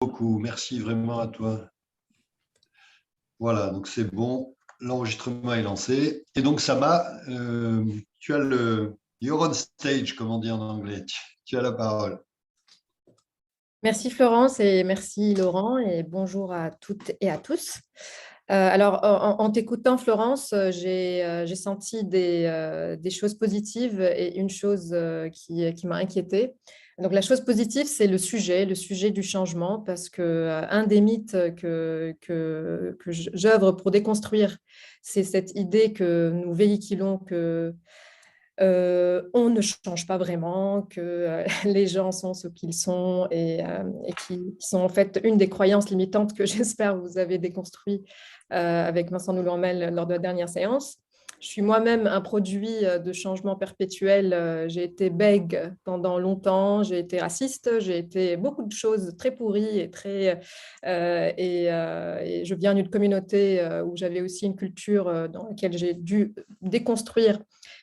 Beaucoup. Merci vraiment à toi. Voilà, donc c'est bon. L'enregistrement est lancé. Et donc, Sama, tu as You're on stage, comme on dit en anglais. Tu as la parole. Merci Florence et merci Laurent et bonjour à toutes et à tous. Alors, en t'écoutant Florence, j'ai senti des choses positives et une chose qui m'a inquiétée. Donc, la chose positive, c'est le sujet du changement, parce que un des mythes que j'œuvre pour déconstruire, c'est cette idée que nous véhiculons que on ne change pas vraiment, que les gens sont ce qu'ils sont et qui sont en fait une des croyances limitantes que j'espère vous avez déconstruit avec Vincent Noulouamel lors de la dernière séance. Je suis moi-même un produit de changement perpétuel. J'ai été bègue pendant longtemps, j'ai été raciste, j'ai été beaucoup de choses très pourries et je viens d'une communauté où j'avais aussi une culture dans laquelle j'ai dû déconstruire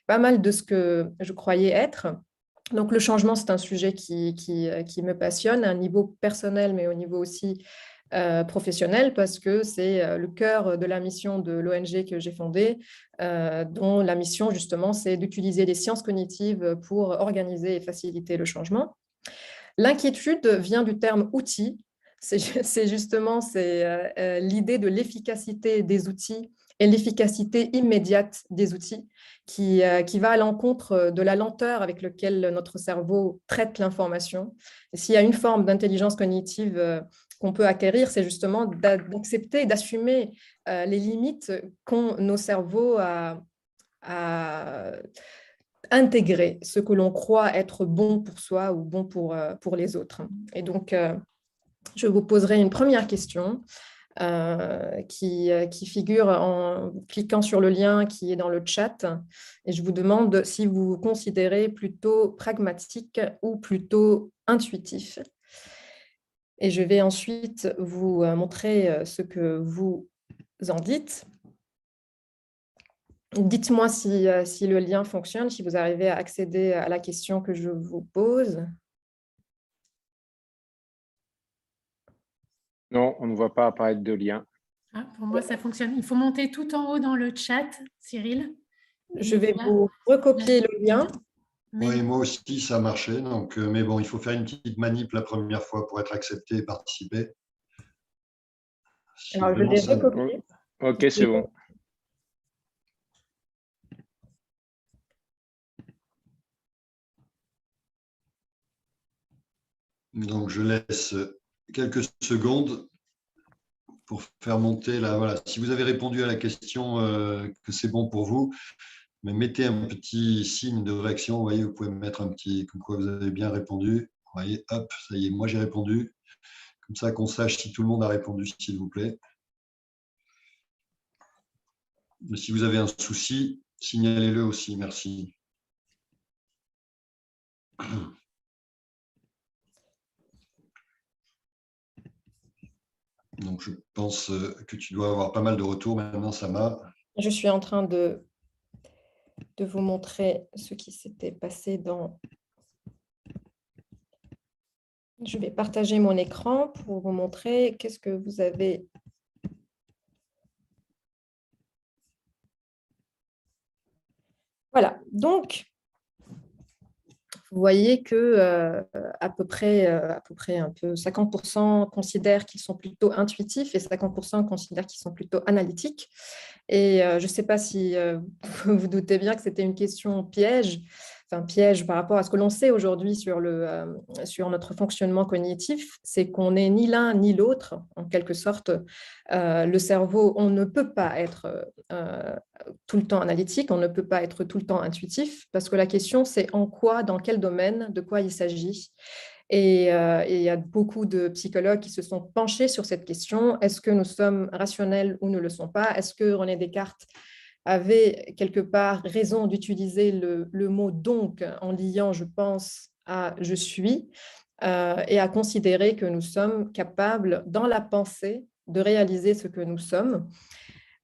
pas mal de ce que je croyais être. Donc, le changement, c'est un sujet qui me passionne à un niveau personnel, mais au niveau aussi professionnel, parce que c'est le cœur de la mission de l'ONG que j'ai fondée, dont la mission, justement, c'est d'utiliser les sciences cognitives pour organiser et faciliter le changement. L'inquiétude vient du terme outil. C'est justement l'idée de l'efficacité des outils et l'efficacité immédiate des outils qui va à l'encontre de la lenteur avec laquelle notre cerveau traite l'information. Et s'il y a une forme d'intelligence cognitive qu'on peut acquérir, c'est justement d'accepter et d'assumer les limites qu'ont nos cerveaux à intégrer ce que l'on croit être bon pour soi ou bon pour les autres. Et donc, je vous poserai une première question qui figure en cliquant sur le lien qui est dans le chat. Et je vous demande si vous vous considérez plutôt pragmatique ou plutôt intuitif. Et je vais ensuite vous montrer ce que vous en dites. Dites-moi si le lien fonctionne, si vous arrivez à accéder à la question que je vous pose. Non, on ne voit pas apparaître de lien. Ah, pour moi, ça fonctionne. Il faut monter tout en haut dans le chat, Cyril. Je vais vous recopier le lien. Oui, moi aussi, ça a marché. Donc, mais bon, il faut faire une petite manip la première fois pour être accepté et participer. Alors, je vais recopier. Ok, c'est bon. Donc, je laisse quelques secondes pour faire monter là. Voilà. Si vous avez répondu à la question que c'est bon pour vous, mais mettez un petit signe de réaction. Vous voyez, vous pouvez mettre un petit, comme quoi vous avez bien répondu. Vous voyez, hop, ça y est, moi j'ai répondu. Comme ça qu'on sache si tout le monde a répondu, s'il vous plaît. Mais si vous avez un souci, signalez-le aussi. Merci. Donc, je pense que tu dois avoir pas mal de retours maintenant, Sama. Je suis en train de vous montrer ce qui s'était passé dans... Je vais partager mon écran pour vous montrer qu'est-ce que vous avez. Voilà, donc, vous voyez que à peu près un peu 50% considèrent qu'ils sont plutôt intuitifs et 50% considèrent qu'ils sont plutôt analytiques. Et je ne sais pas si vous vous doutez bien que c'était une question piège, enfin piège par rapport à ce que l'on sait aujourd'hui sur notre fonctionnement cognitif, c'est qu'on n'est ni l'un ni l'autre, en quelque sorte. Le cerveau, on ne peut pas être tout le temps analytique, on ne peut pas être tout le temps intuitif, parce que la question, c'est en quoi, dans quel domaine, de quoi il s'agit. Et il y a beaucoup de psychologues qui se sont penchés sur cette question. Est-ce que nous sommes rationnels ou ne le sommes pas? Est-ce que René Descartes avait quelque part raison d'utiliser le mot « donc » en liant « je pense » à « je suis » et à considérer que nous sommes capables, dans la pensée, de réaliser ce que nous sommes.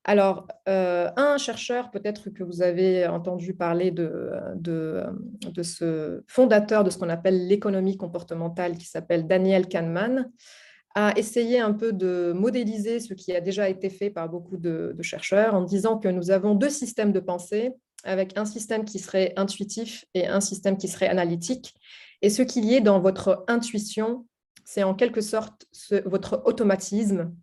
Alors, un chercheur, peut-être que vous avez entendu parler de ce fondateur de ce qu'on appelle l'économie comportementale, qui s'appelle Daniel Kahneman, a essayé un peu de modéliser ce qui a déjà été fait par beaucoup de chercheurs en disant que nous avons 2 systèmes de pensée, avec un système qui serait intuitif et un système qui serait analytique. Et ce qu'il y ait dans votre intuition, c'est en quelque sorte votre automatisme,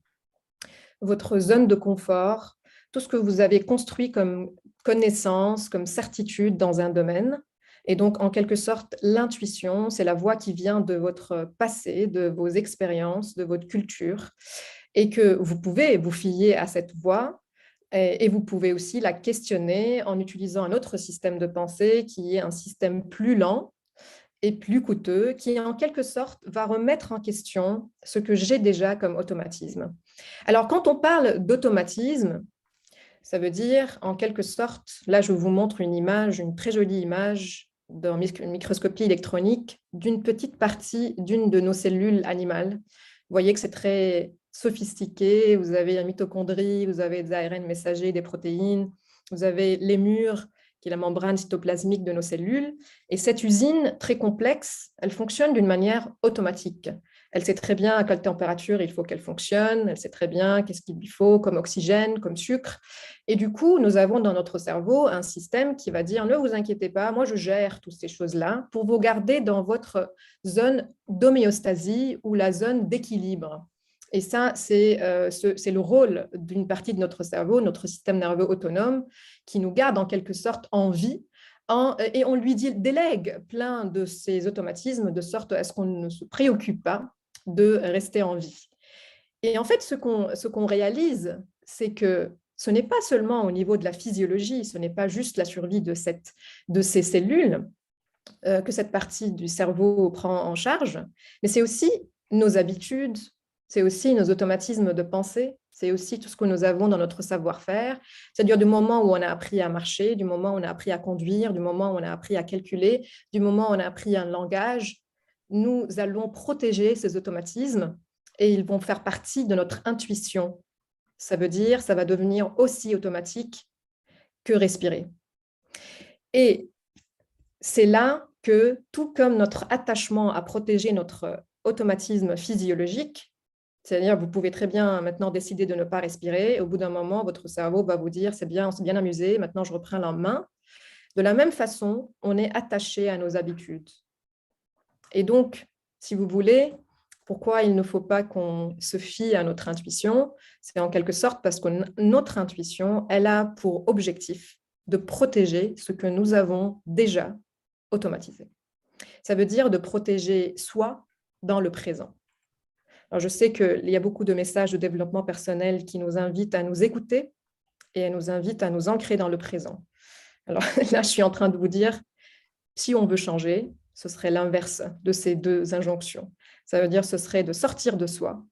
votre zone de confort, tout ce que vous avez construit comme connaissance, comme certitude dans un domaine. Et donc, en quelque sorte, l'intuition, c'est la voix qui vient de votre passé, de vos expériences, de votre culture, et que vous pouvez vous fier à cette voix, et vous pouvez aussi la questionner en utilisant un autre système de pensée qui est un système plus lent et plus coûteux, qui en quelque sorte va remettre en question ce que j'ai déjà comme automatisme. Alors, quand on parle d'automatisme, ça veut dire en quelque sorte, là je vous montre une image, une très jolie image dans une microscopie électronique d'une petite partie d'une de nos cellules animales. Vous voyez que c'est très sophistiqué, vous avez une mitochondrie, vous avez des ARN messagers, des protéines, vous avez les murs, qui est la membrane cytoplasmique de nos cellules. Et cette usine très complexe, elle fonctionne d'une manière automatique. Elle sait très bien à quelle température il faut qu'elle fonctionne, elle sait très bien qu'est-ce qu'il lui faut comme oxygène, comme sucre. Et du coup, nous avons dans notre cerveau un système qui va dire « Ne vous inquiétez pas, moi je gère toutes ces choses-là pour vous garder dans votre zone d'homéostasie ou la zone d'équilibre. » Et ça, c'est le rôle d'une partie de notre cerveau, notre système nerveux autonome, qui nous garde en quelque sorte en vie, et on lui délègue plein de ces automatismes de sorte à ce qu'on ne se préoccupe pas de rester en vie. Et en fait, ce qu'on réalise, c'est que ce n'est pas seulement au niveau de la physiologie, ce n'est pas juste la survie de ces cellules que cette partie du cerveau prend en charge, mais c'est aussi nos habitudes, c'est aussi nos automatismes de pensée, c'est aussi tout ce que nous avons dans notre savoir-faire, c'est-à-dire du moment où on a appris à marcher, du moment où on a appris à conduire, du moment où on a appris à calculer, du moment où on a appris un langage, nous allons protéger ces automatismes et ils vont faire partie de notre intuition. Ça veut dire, ça va devenir aussi automatique que respirer. Et c'est là que, tout comme notre attachement à protéger notre automatisme physiologique, c'est-à-dire vous pouvez très bien maintenant décider de ne pas respirer, et au bout d'un moment, votre cerveau va vous dire « c'est bien, on s'est bien amusé, maintenant je reprends la main ». De la même façon, on est attaché à nos habitudes. Et donc, si vous voulez, pourquoi il ne faut pas qu'on se fie à notre intuition? C'est en quelque sorte parce que notre intuition, elle a pour objectif de protéger ce que nous avons déjà automatisé. Ça veut dire de protéger soi dans le présent. Alors, je sais qu'il y a beaucoup de messages de développement personnel qui nous invitent à nous écouter et nous invitent à nous ancrer dans le présent. Alors là, je suis en train de vous dire, si on veut changer, ce serait l'inverse de ces 2 injonctions. Ça veut dire ce serait de sortir de soi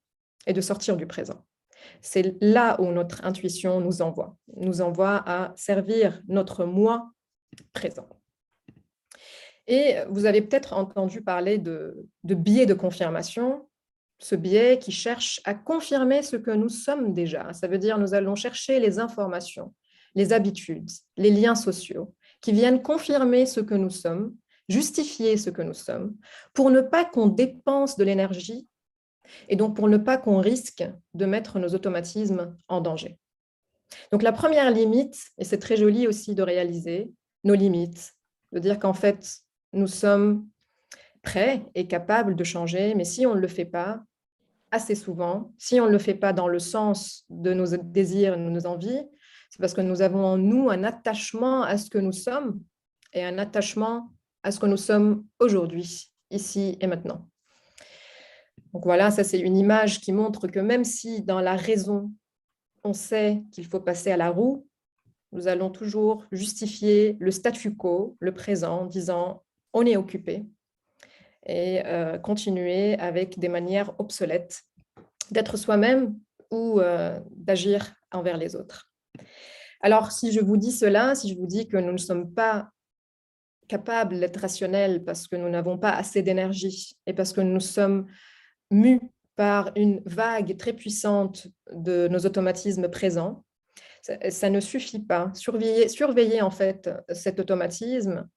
et de sortir du présent. C'est là où notre intuition nous envoie à servir notre moi présent. Et vous avez peut-être entendu parler de biais de confirmation, ce biais qui cherche à confirmer ce que nous sommes déjà. Ça veut dire nous allons chercher les informations, les habitudes, les liens sociaux qui viennent confirmer ce que nous sommes, justifier ce que nous sommes, pour ne pas qu'on dépense de l'énergie et donc pour ne pas qu'on risque de mettre nos automatismes en danger. Donc la première limite, et c'est très joli aussi de réaliser nos limites, de dire qu'en fait, nous sommes prêts et capables de changer, mais si on ne le fait pas assez souvent, si on ne le fait pas dans le sens de nos désirs et de nos envies, c'est parce que nous avons en nous un attachement à ce que nous sommes et un attachement à ce que nous sommes aujourd'hui, ici et maintenant. Donc voilà, ça c'est une image qui montre que même si dans la raison, on sait qu'il faut passer à la roue, nous allons toujours justifier le statu quo, le présent, en disant on est occupé et continuer avec des manières obsolètes d'être soi-même ou d'agir envers les autres. Alors, si je vous dis cela, si je vous dis que nous ne sommes pas capables d'être rationnels parce que nous n'avons pas assez d'énergie et parce que nous sommes mus par une vague très puissante de nos automatismes présents, ça ne suffit pas. Surveiller en fait cet automatisme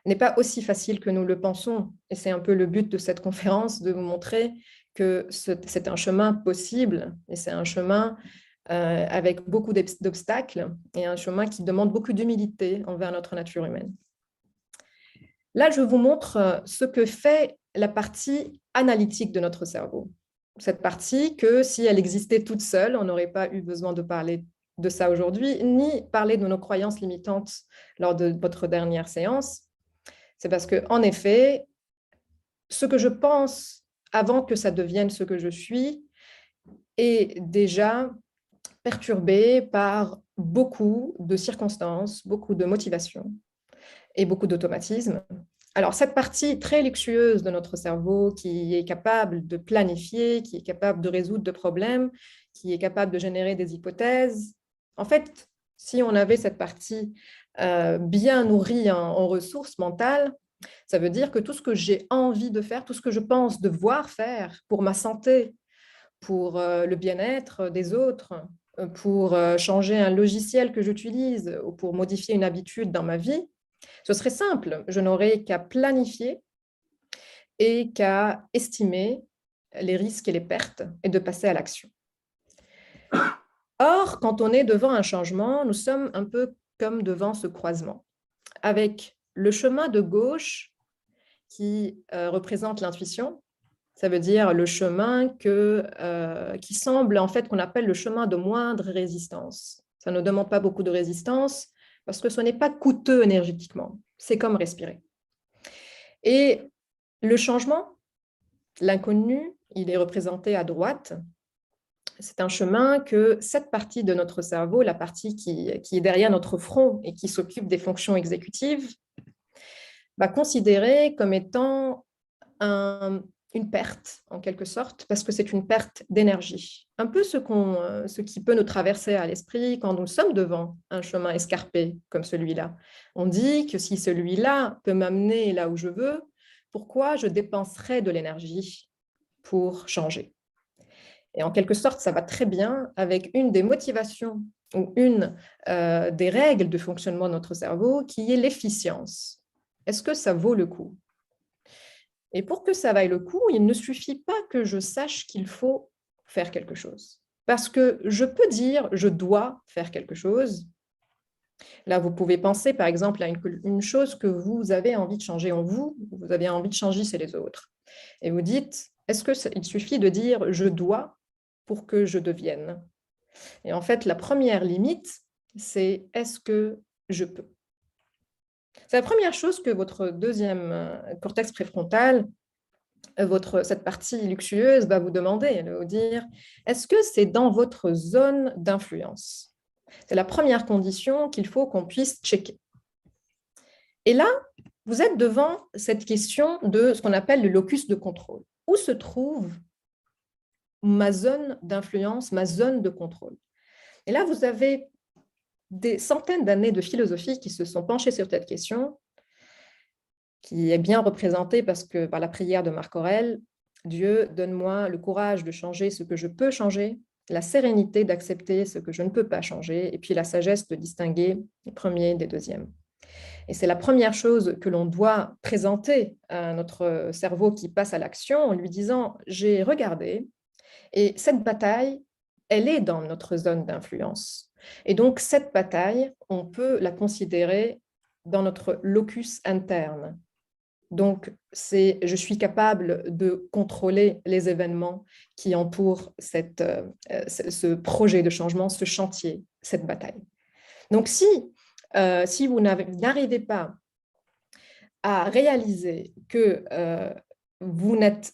n'est pas aussi facile que nous le pensons. Et c'est un peu le but de cette conférence, de vous montrer que c'est un chemin possible et c'est un chemin avec beaucoup d'obstacles et un chemin qui demande beaucoup d'humilité envers notre nature humaine. Là, je vous montre ce que fait la partie analytique de notre cerveau. Cette partie que, si elle existait toute seule, on n'aurait pas eu besoin de parler de ça aujourd'hui, ni parler de nos croyances limitantes lors de votre dernière séance. C'est parce que, en effet, ce que je pense avant que ça devienne ce que je suis est déjà perturbé par beaucoup de circonstances, beaucoup de motivations et beaucoup d'automatismes. Alors, cette partie très luxueuse de notre cerveau qui est capable de planifier, qui est capable de résoudre des problèmes, qui est capable de générer des hypothèses, en fait, si on avait cette partie bien nourrie en ressources mentales, ça veut dire que tout ce que j'ai envie de faire, tout ce que je pense devoir faire pour ma santé, pour le bien-être des autres, pour changer un logiciel que j'utilise ou pour modifier une habitude dans ma vie, ce serait simple. Je n'aurais qu'à planifier et qu'à estimer les risques et les pertes et de passer à l'action. Or, quand on est devant un changement, nous sommes un peu comme devant ce croisement, avec le chemin de gauche qui représente l'intuition. Ça veut dire le chemin qui semble, en fait, qu'on appelle le chemin de moindre résistance. Ça ne demande pas beaucoup de résistance parce que ce n'est pas coûteux énergétiquement. C'est comme respirer. Et le changement, l'inconnu, il est représenté à droite. C'est un chemin que cette partie de notre cerveau, la partie qui est derrière notre front et qui s'occupe des fonctions exécutives, va considérer comme étant une perte, en quelque sorte, parce que c'est une perte d'énergie. Un peu ce qui peut nous traverser à l'esprit quand nous sommes devant un chemin escarpé comme celui-là. On dit que si celui-là peut m'amener là où je veux, pourquoi je dépenserais de l'énergie pour changer? Et en quelque sorte, ça va très bien avec une des motivations ou une des règles de fonctionnement de notre cerveau qui est l'efficience. Est-ce que ça vaut le coup? Et pour que ça vaille le coup, il ne suffit pas que je sache qu'il faut faire quelque chose. Parce que je peux dire « je dois faire quelque chose ». Là, vous pouvez penser, par exemple, à une chose que vous avez envie de changer en vous, vous avez envie de changer chez les autres. Et vous dites « est-ce qu'il suffit de dire « je dois » pour que je devienne ». Et en fait, la première limite, c'est « est-ce que je peux ». C'est la première chose que votre deuxième cortex préfrontal, cette partie luxueuse, va vous demander. Elle va vous dire, est-ce que c'est dans votre zone d'influence? C'est la première condition qu'il faut qu'on puisse checker. Et là, vous êtes devant cette question de ce qu'on appelle le locus de contrôle. Où se trouve ma zone d'influence, ma zone de contrôle? Et là, vous avez des centaines d'années de philosophie qui se sont penchées sur cette question, qui est bien représentée par la prière de Marc Aurèle. Dieu, donne-moi le courage de changer ce que je peux changer, la sérénité d'accepter ce que je ne peux pas changer, et puis la sagesse de distinguer les premiers des deuxièmes. Et c'est la première chose que l'on doit présenter à notre cerveau qui passe à l'action en lui disant « j'ai regardé, et cette bataille, elle est dans notre zone d'influence. Et donc, cette bataille, on peut la considérer dans notre locus interne. Donc, je suis capable de contrôler les événements qui entourent ce projet de changement, ce chantier, cette bataille. Donc, si vous n'arrivez pas à réaliser que vous n'êtes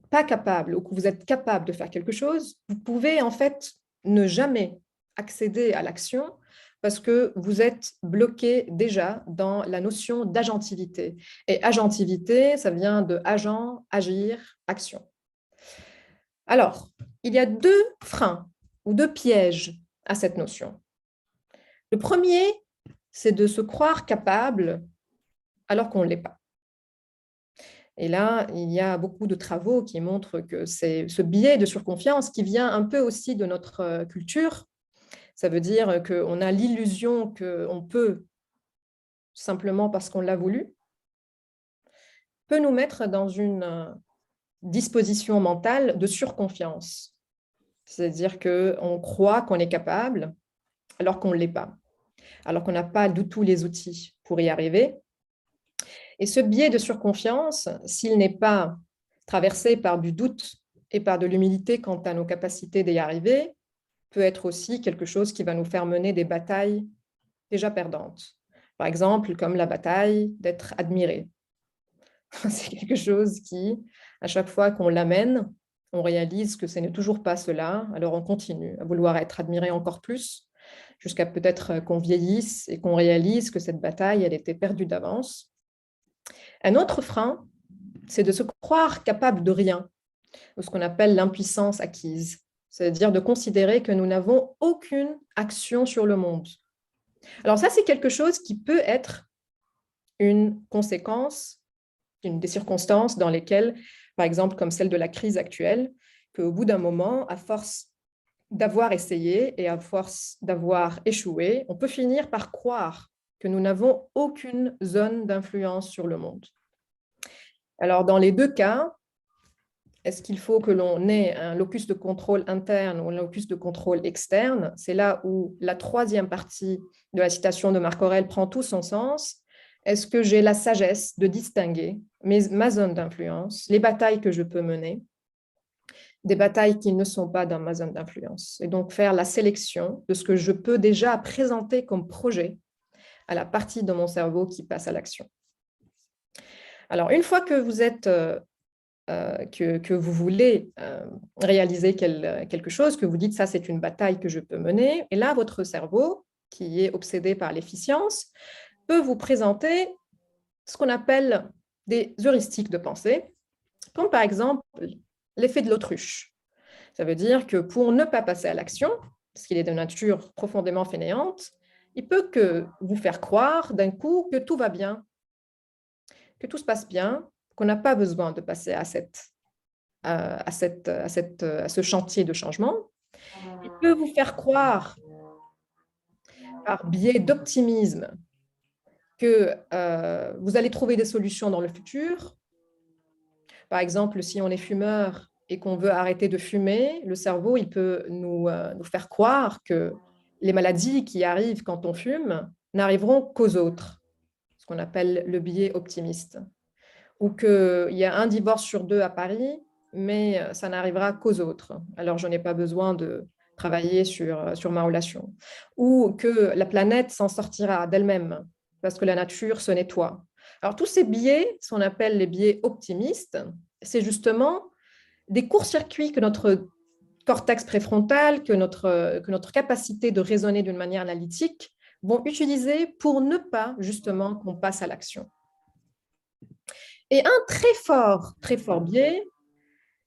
pas capable ou que vous êtes capable de faire quelque chose, vous pouvez en fait ne jamais accéder à l'action parce que vous êtes bloqué déjà dans la notion d'agentivité. Et agentivité, ça vient de agent, agir, action. Alors, il y a deux freins ou deux pièges à cette notion. Le premier, c'est de se croire capable alors qu'on ne l'est pas. Et là, il y a beaucoup de travaux qui montrent que c'est ce biais de surconfiance qui vient un peu aussi de notre culture. Ça veut dire qu'on a l'illusion qu'on peut, simplement parce qu'on l'a voulu, peut nous mettre dans une disposition mentale de surconfiance. C'est-à-dire qu'on croit qu'on est capable alors qu'on ne l'est pas, alors qu'on n'a pas du tout les outils pour y arriver. Et ce biais de surconfiance, s'il n'est pas traversé par du doute et par de l'humilité quant à nos capacités d'y arriver, peut être aussi quelque chose qui va nous faire mener des batailles déjà perdantes. Par exemple, comme la bataille d'être admiré. C'est quelque chose qui, à chaque fois qu'on l'amène, on réalise que ce n'est toujours pas cela, alors on continue à vouloir être admiré encore plus, jusqu'à peut-être qu'on vieillisse et qu'on réalise que cette bataille, elle était perdue d'avance. Un autre frein, c'est de se croire capable de rien, ou ce qu'on appelle l'impuissance acquise, c'est-à-dire de considérer que nous n'avons aucune action sur le monde. Alors ça, c'est quelque chose qui peut être une conséquence des circonstances dans lesquelles, par exemple, comme celle de la crise actuelle, qu'au bout d'un moment, à force d'avoir essayé et à force d'avoir échoué, on peut finir par croire que nous n'avons aucune zone d'influence sur le monde. Alors, dans les deux cas, est-ce qu'il faut que l'on ait un locus de contrôle interne ou un locus de contrôle externe? C'est là où la troisième partie de la citation de Marc Aurèle prend tout son sens. Est-ce que j'ai la sagesse de distinguer ma zone d'influence, les batailles que je peux mener, des batailles qui ne sont pas dans ma zone d'influence, et donc faire la sélection de ce que je peux déjà présenter comme projet à la partie de mon cerveau qui passe à l'action. Alors, une fois que vous êtes, que vous voulez réaliser quelque chose, que vous dites ça c'est une bataille que je peux mener, et là votre cerveau, qui est obsédé par l'efficience, peut vous présenter ce qu'on appelle des heuristiques de pensée, comme par exemple l'effet de l'autruche. Ça veut dire que pour ne pas passer à l'action, parce qu'il est de nature profondément fainéante, il peut que vous faire croire d'un coup que tout va bien, que tout se passe bien, qu'on n'a pas besoin de passer à ce chantier de changement. Il peut vous faire croire, par biais d'optimisme, que vous allez trouver des solutions dans le futur. Par exemple, si on est fumeur et qu'on veut arrêter de fumer, le cerveau il peut nous faire croire que les maladies qui arrivent quand on fume n'arriveront qu'aux autres, ce qu'on appelle le biais optimiste. Ou qu'il y a un divorce sur 2 à Paris, mais ça n'arrivera qu'aux autres. Alors, je n'ai pas besoin de travailler sur ma relation. Ou que la planète s'en sortira d'elle-même, parce que la nature se nettoie. Alors, tous ces biais, ce qu'on appelle les biais optimistes, c'est justement des courts-circuits que notre cortex préfrontal, que notre capacité de raisonner d'une manière analytique vont utiliser pour ne pas justement qu'on passe à l'action. Et un très fort biais,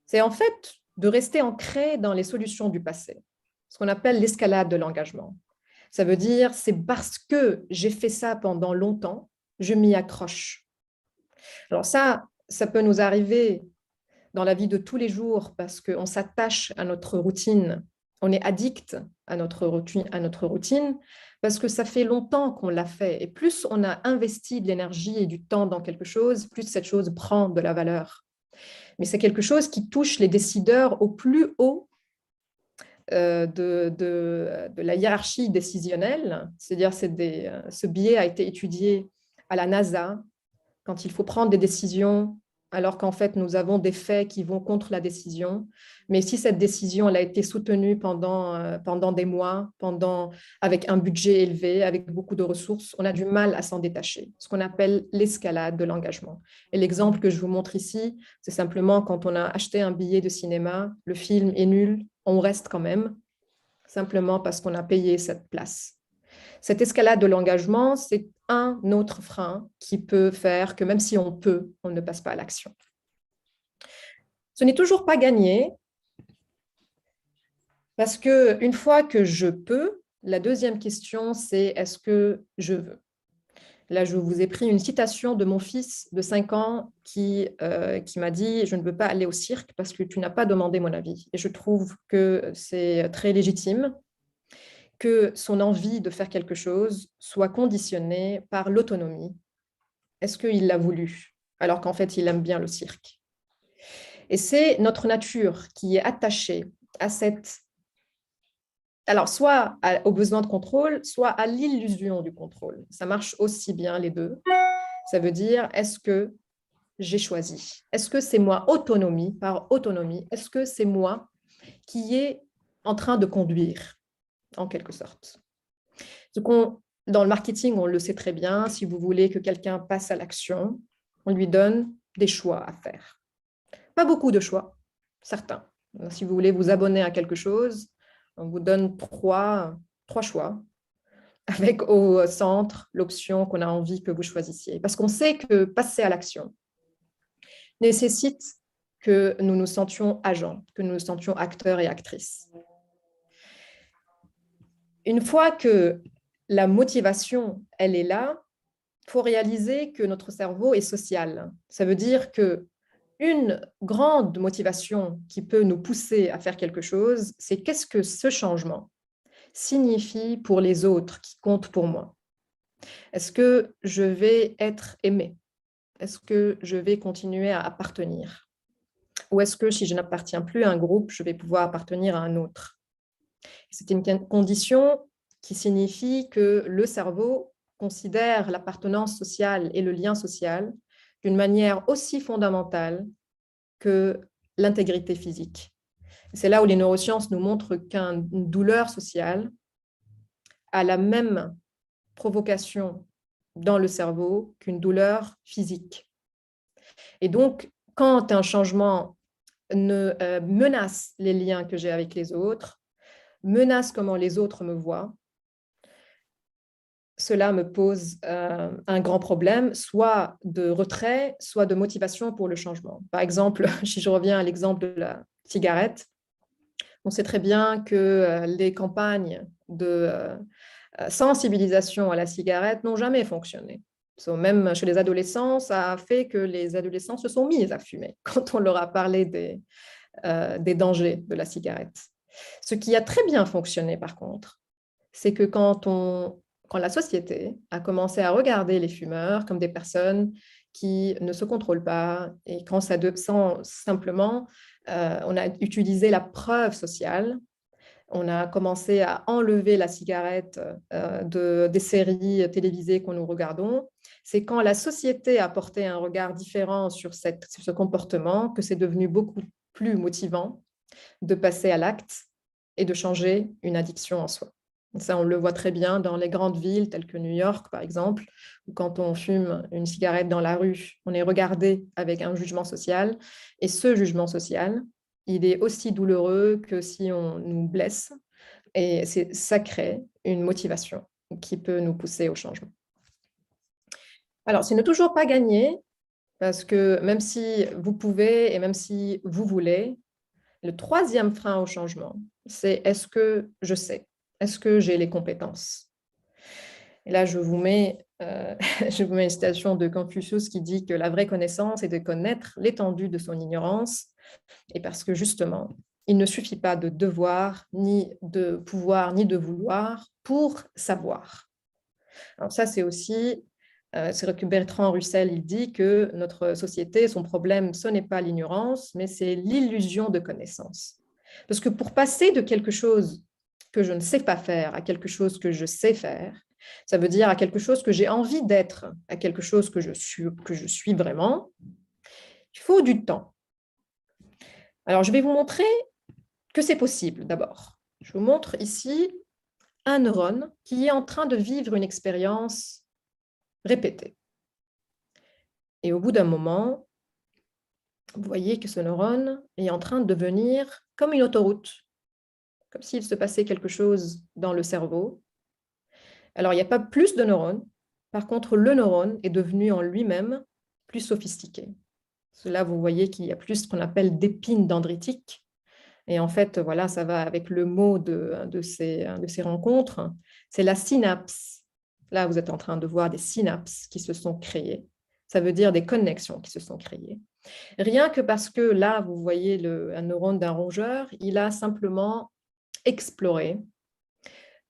c'est en fait de rester ancré dans les solutions du passé, ce qu'on appelle l'escalade de l'engagement. Ça veut dire, c'est parce que j'ai fait ça pendant longtemps, je m'y accroche. Alors ça peut nous arriver dans la vie de tous les jours parce qu'on s'attache à notre routine, on est addict à notre routine parce que ça fait longtemps qu'on l'a fait. Et plus on a investi de l'énergie et du temps dans quelque chose, plus cette chose prend de la valeur. Mais c'est quelque chose qui touche les décideurs au plus haut de la hiérarchie décisionnelle. C'est-à-dire ce biais a été étudié à la NASA quand il faut prendre des décisions alors qu'en fait, nous avons des faits qui vont contre la décision. Mais si cette décision elle a été soutenue pendant des mois, avec un budget élevé, avec beaucoup de ressources, on a du mal à s'en détacher, ce qu'on appelle l'escalade de l'engagement. Et l'exemple que je vous montre ici, c'est simplement quand on a acheté un billet de cinéma, le film est nul, on reste quand même, simplement parce qu'on a payé cette place. Cette escalade de l'engagement, c'est un autre frein qui peut faire que même si on peut, on ne passe pas à l'action. Ce n'est toujours pas gagné parce qu'une fois que je peux, la deuxième question, c'est est-ce que je veux? Là, je vous ai pris une citation de mon fils de 5 ans qui m'a dit « Je ne veux pas aller au cirque parce que tu n'as pas demandé mon avis. » Et je trouve que c'est très légitime que son envie de faire quelque chose soit conditionnée par l'autonomie. Est-ce qu'il l'a voulu? Alors qu'en fait, il aime bien le cirque. Et c'est notre nature qui est attachée à cette... Alors, soit au besoin de contrôle, soit à l'illusion du contrôle. Ça marche aussi bien les deux. Ça veut dire, est-ce que j'ai choisi? Est-ce que c'est moi, autonomie, par autonomie, est-ce que c'est moi qui est en train de conduire, en quelque sorte? Dans le marketing, on le sait très bien, si vous voulez que quelqu'un passe à l'action, on lui donne des choix à faire. Pas beaucoup de choix, certains. Si vous voulez vous abonner à quelque chose, on vous donne trois choix, avec au centre l'option qu'on a envie que vous choisissiez. Parce qu'on sait que passer à l'action nécessite que nous nous sentions agents, que nous nous sentions acteurs et actrices. Une fois que la motivation, elle est là, il faut réaliser que notre cerveau est social. Ça veut dire qu'une grande motivation qui peut nous pousser à faire quelque chose, c'est qu'est-ce que ce changement signifie pour les autres qui comptent pour moi? Est-ce que je vais être aimé? Est-ce que je vais continuer à appartenir? Ou est-ce que si je n'appartiens plus à un groupe, je vais pouvoir appartenir à un autre? C'est une condition qui signifie que le cerveau considère l'appartenance sociale et le lien social d'une manière aussi fondamentale que l'intégrité physique. C'est là où les neurosciences nous montrent qu'une douleur sociale a la même provocation dans le cerveau qu'une douleur physique. Et donc, quand un changement menace les liens que j'ai avec les autres, menace comment les autres me voient, cela me pose un grand problème, soit de retrait, soit de motivation pour le changement. Par exemple, si je reviens à l'exemple de la cigarette, on sait très bien que les campagnes de sensibilisation à la cigarette n'ont jamais fonctionné. Même chez les adolescents, ça a fait que les adolescents se sont mis à fumer quand on leur a parlé des dangers de la cigarette. Ce qui a très bien fonctionné, par contre, c'est que quand la société a commencé à regarder les fumeurs comme des personnes qui ne se contrôlent pas et quand simplement, on a utilisé la preuve sociale, on a commencé à enlever la cigarette des séries télévisées que nous regardons. C'est quand la société a porté un regard différent sur ce comportement que c'est devenu beaucoup plus motivant de passer à l'acte et de changer une addiction en soi. Ça, on le voit très bien dans les grandes villes telles que New York, par exemple, où quand on fume une cigarette dans la rue, on est regardé avec un jugement social. Et ce jugement social, il est aussi douloureux que si on nous blesse. Et ça crée une motivation qui peut nous pousser au changement. Alors, ce n'est toujours pas gagné, parce que même si vous pouvez et même si vous voulez, le troisième frein au changement, c'est est-ce que je sais? Est-ce que j'ai les compétences? Et là, je vous mets une citation de Confucius qui dit que la vraie connaissance est de connaître l'étendue de son ignorance. Et parce que justement, il ne suffit pas de devoir, ni de pouvoir, ni de vouloir pour savoir. Alors ça, c'est aussi, c'est vrai que Bertrand Russell, il dit que notre société, son problème, ce n'est pas l'ignorance, mais c'est l'illusion de connaissance. Parce que pour passer de quelque chose que je ne sais pas faire à quelque chose que je sais faire, ça veut dire à quelque chose que j'ai envie d'être, à quelque chose que je suis vraiment, il faut du temps. Alors, je vais vous montrer que c'est possible d'abord. Je vous montre ici un neurone qui est en train de vivre une expérience répétée. Et au bout d'un moment, vous voyez que ce neurone est en train de devenir comme une autoroute, comme s'il se passait quelque chose dans le cerveau. Alors, il n'y a pas plus de neurones. Par contre, le neurone est devenu en lui-même plus sophistiqué. Là, vous voyez qu'il y a plus ce qu'on appelle d'épines dendritiques. Et en fait, voilà, ça va avec le mot de ces rencontres. C'est la synapse. Là, vous êtes en train de voir des synapses qui se sont créées. Ça veut dire des connexions qui se sont créées. Rien que parce que là, vous voyez un neurone d'un rongeur, il a simplement exploré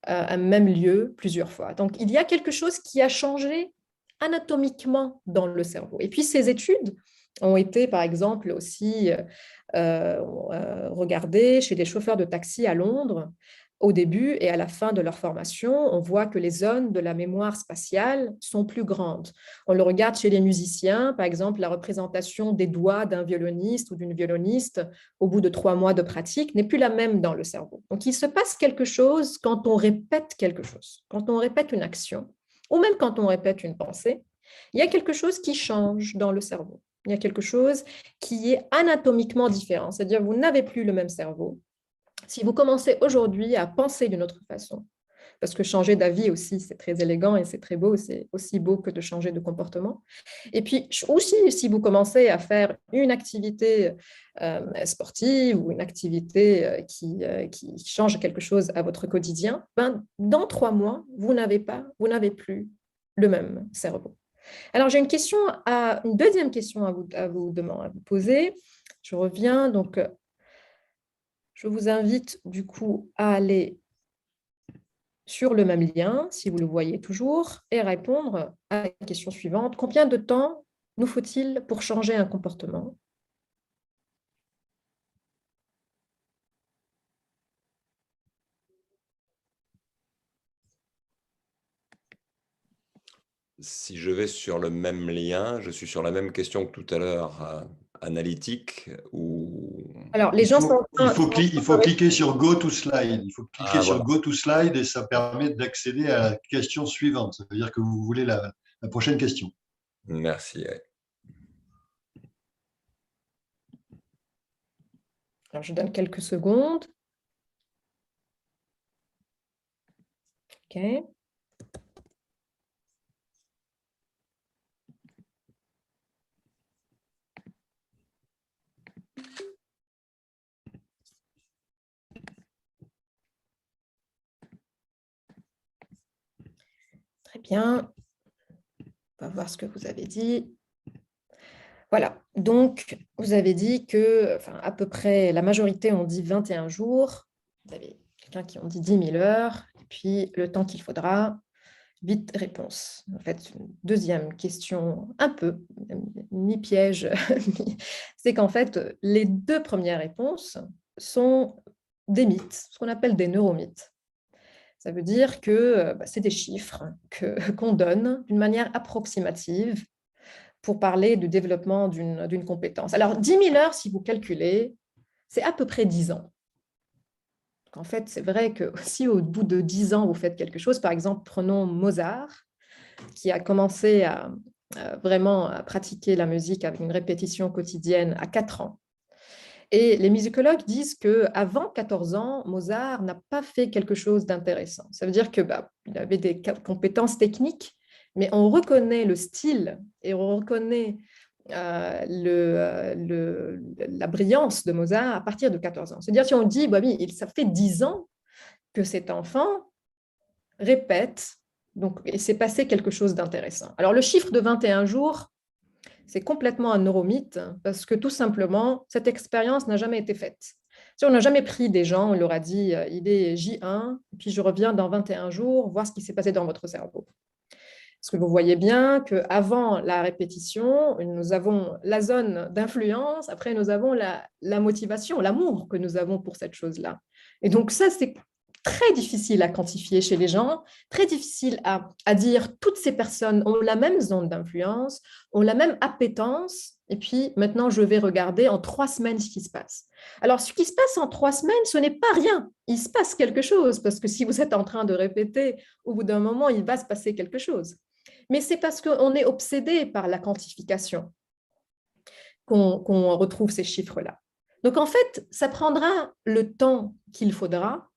un même lieu plusieurs fois. Donc, il y a quelque chose qui a changé anatomiquement dans le cerveau. Et puis, ces études ont été, par exemple, aussi regardés chez des chauffeurs de taxi à Londres. Au début et à la fin de leur formation, on voit que les zones de la mémoire spatiale sont plus grandes. On le regarde chez les musiciens, par exemple, la représentation des doigts d'un violoniste ou d'une violoniste au bout de 3 mois de pratique n'est plus la même dans le cerveau. Donc, il se passe quelque chose quand on répète quelque chose, quand on répète une action, ou même quand on répète une pensée, il y a quelque chose qui change dans le cerveau. Il y a quelque chose qui est anatomiquement différent, c'est-à-dire vous n'avez plus le même cerveau. Si vous commencez aujourd'hui à penser d'une autre façon, parce que changer d'avis aussi, c'est très élégant et c'est très beau, c'est aussi beau que de changer de comportement. Et puis aussi, si vous commencez à faire une activité sportive ou une activité qui change quelque chose à votre quotidien, ben, dans 3 mois, vous n'avez plus le même cerveau. Alors, j'ai une deuxième question à vous poser. Je reviens, donc, je vous invite du coup à aller sur le même lien, si vous le voyez toujours, et répondre à la question suivante. Combien de temps nous faut-il pour changer un comportement ? Si je vais sur le même lien, je suis sur la même question que tout à l'heure, analytique ou... Alors, les gens sont... Il faut cliquer sur Go to Slide. Il faut cliquer sur voilà. Go to Slide et ça permet d'accéder à la question suivante. Ça veut dire que vous voulez la prochaine question. Merci. Alors, je donne quelques secondes. OK. Très bien. On va voir ce que vous avez dit. Voilà, donc vous avez dit que, enfin, à peu près, la majorité ont dit 21 jours. Vous avez quelqu'un qui ont dit 10 000 heures. Et puis, le temps qu'il faudra, 8 réponses. En fait, une deuxième question, un peu, mi-piège, c'est qu'en fait, les 2 premières réponses sont des mythes, ce qu'on appelle des neuromythes. Ça veut dire que c'est des chiffres qu'on donne d'une manière approximative pour parler du développement d'une compétence. Alors, 10 000 heures, si vous calculez, c'est à peu près 10 ans. Donc, en fait, c'est vrai que si au bout de 10 ans, vous faites quelque chose, par exemple, prenons Mozart, qui a commencé à vraiment à pratiquer la musique avec une répétition quotidienne à 4 ans. Et les musicologues disent qu'avant 14 ans, Mozart n'a pas fait quelque chose d'intéressant. Ça veut dire qu'il avait des compétences techniques, mais on reconnaît le style et on reconnaît la brillance de Mozart à partir de 14 ans. C'est-à-dire si on dit, bah oui, ça fait 10 ans que cet enfant répète, donc il s'est passé quelque chose d'intéressant. Alors le chiffre de 21 jours, c'est complètement un neuromythe parce que tout simplement, cette expérience n'a jamais été faite. Si on n'a jamais pris des gens, on leur a dit, il est J1, puis je reviens dans 21 jours, voir ce qui s'est passé dans votre cerveau. Parce que vous voyez bien qu'avant la répétition, nous avons la zone d'influence, après nous avons la motivation, l'amour que nous avons pour cette chose-là. Et donc ça, c'est très difficile à quantifier chez les gens, très difficile à dire toutes ces personnes ont la même zone d'influence, ont la même appétence, et puis maintenant je vais regarder en 3 semaines ce qui se passe. Alors ce qui se passe en 3 semaines, ce n'est pas rien, il se passe quelque chose, parce que si vous êtes en train de répéter, au bout d'un moment, il va se passer quelque chose. Mais c'est parce qu'on est obsédé par la quantification qu'on retrouve ces chiffres-là. Donc en fait, ça prendra le temps qu'il faudra,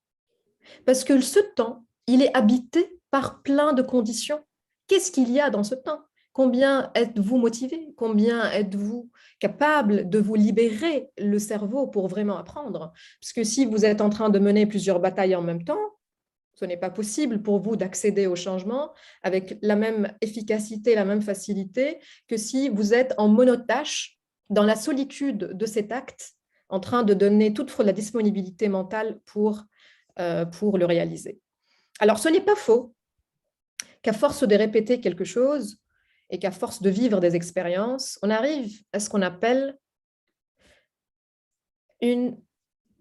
parce que ce temps, il est habité par plein de conditions. Qu'est-ce qu'il y a dans ce temps ? Combien êtes-vous motivé ? Combien êtes-vous capable de vous libérer le cerveau pour vraiment apprendre ? Parce que si vous êtes en train de mener plusieurs batailles en même temps, ce n'est pas possible pour vous d'accéder au changement avec la même efficacité, la même facilité que si vous êtes en monotâche dans la solitude de cet acte, en train de donner toute la disponibilité mentale pour le réaliser. Alors, ce n'est pas faux qu'à force de répéter quelque chose, et qu'à force de vivre des expériences, on arrive à ce qu'on appelle des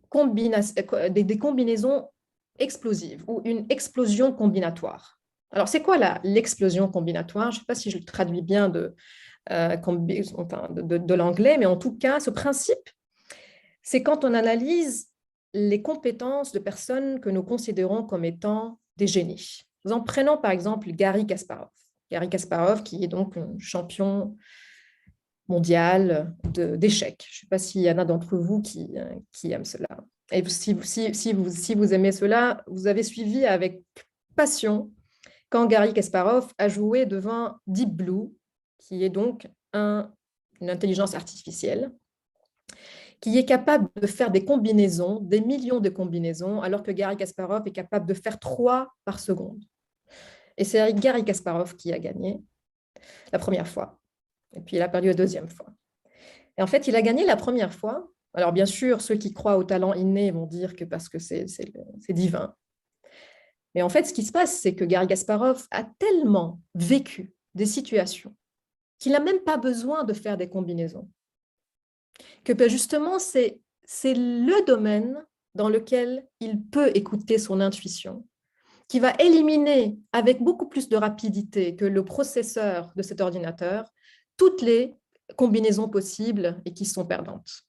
combinaisons explosives ou une explosion combinatoire. Alors, c'est quoi l'explosion combinatoire? Je ne sais pas si je le traduis bien de l'anglais, mais en tout cas, ce principe, c'est quand on analyse les compétences de personnes que nous considérons comme étant des génies. Nous en prenons par exemple Garry Kasparov. Garry Kasparov, qui est donc un champion mondial d'échecs. Je ne sais pas s'il y en a d'entre vous qui aiment cela. Et si vous aimez cela, vous avez suivi avec passion quand Garry Kasparov a joué devant Deep Blue, qui est donc une intelligence artificielle, qui est capable de faire des combinaisons, des millions de combinaisons, alors que Garry Kasparov est capable de faire 3 par seconde. Et c'est Garry Kasparov qui a gagné la première fois. Et puis, il a perdu la deuxième fois. Et en fait, il a gagné la première fois. Alors, bien sûr, ceux qui croient au talent inné vont dire que parce que c'est divin. Mais en fait, ce qui se passe, c'est que Garry Kasparov a tellement vécu des situations qu'il n'a même pas besoin de faire des combinaisons. Que justement, c'est le domaine dans lequel il peut écouter son intuition, qui va éliminer avec beaucoup plus de rapidité que le processeur de cet ordinateur toutes les combinaisons possibles et qui sont perdantes.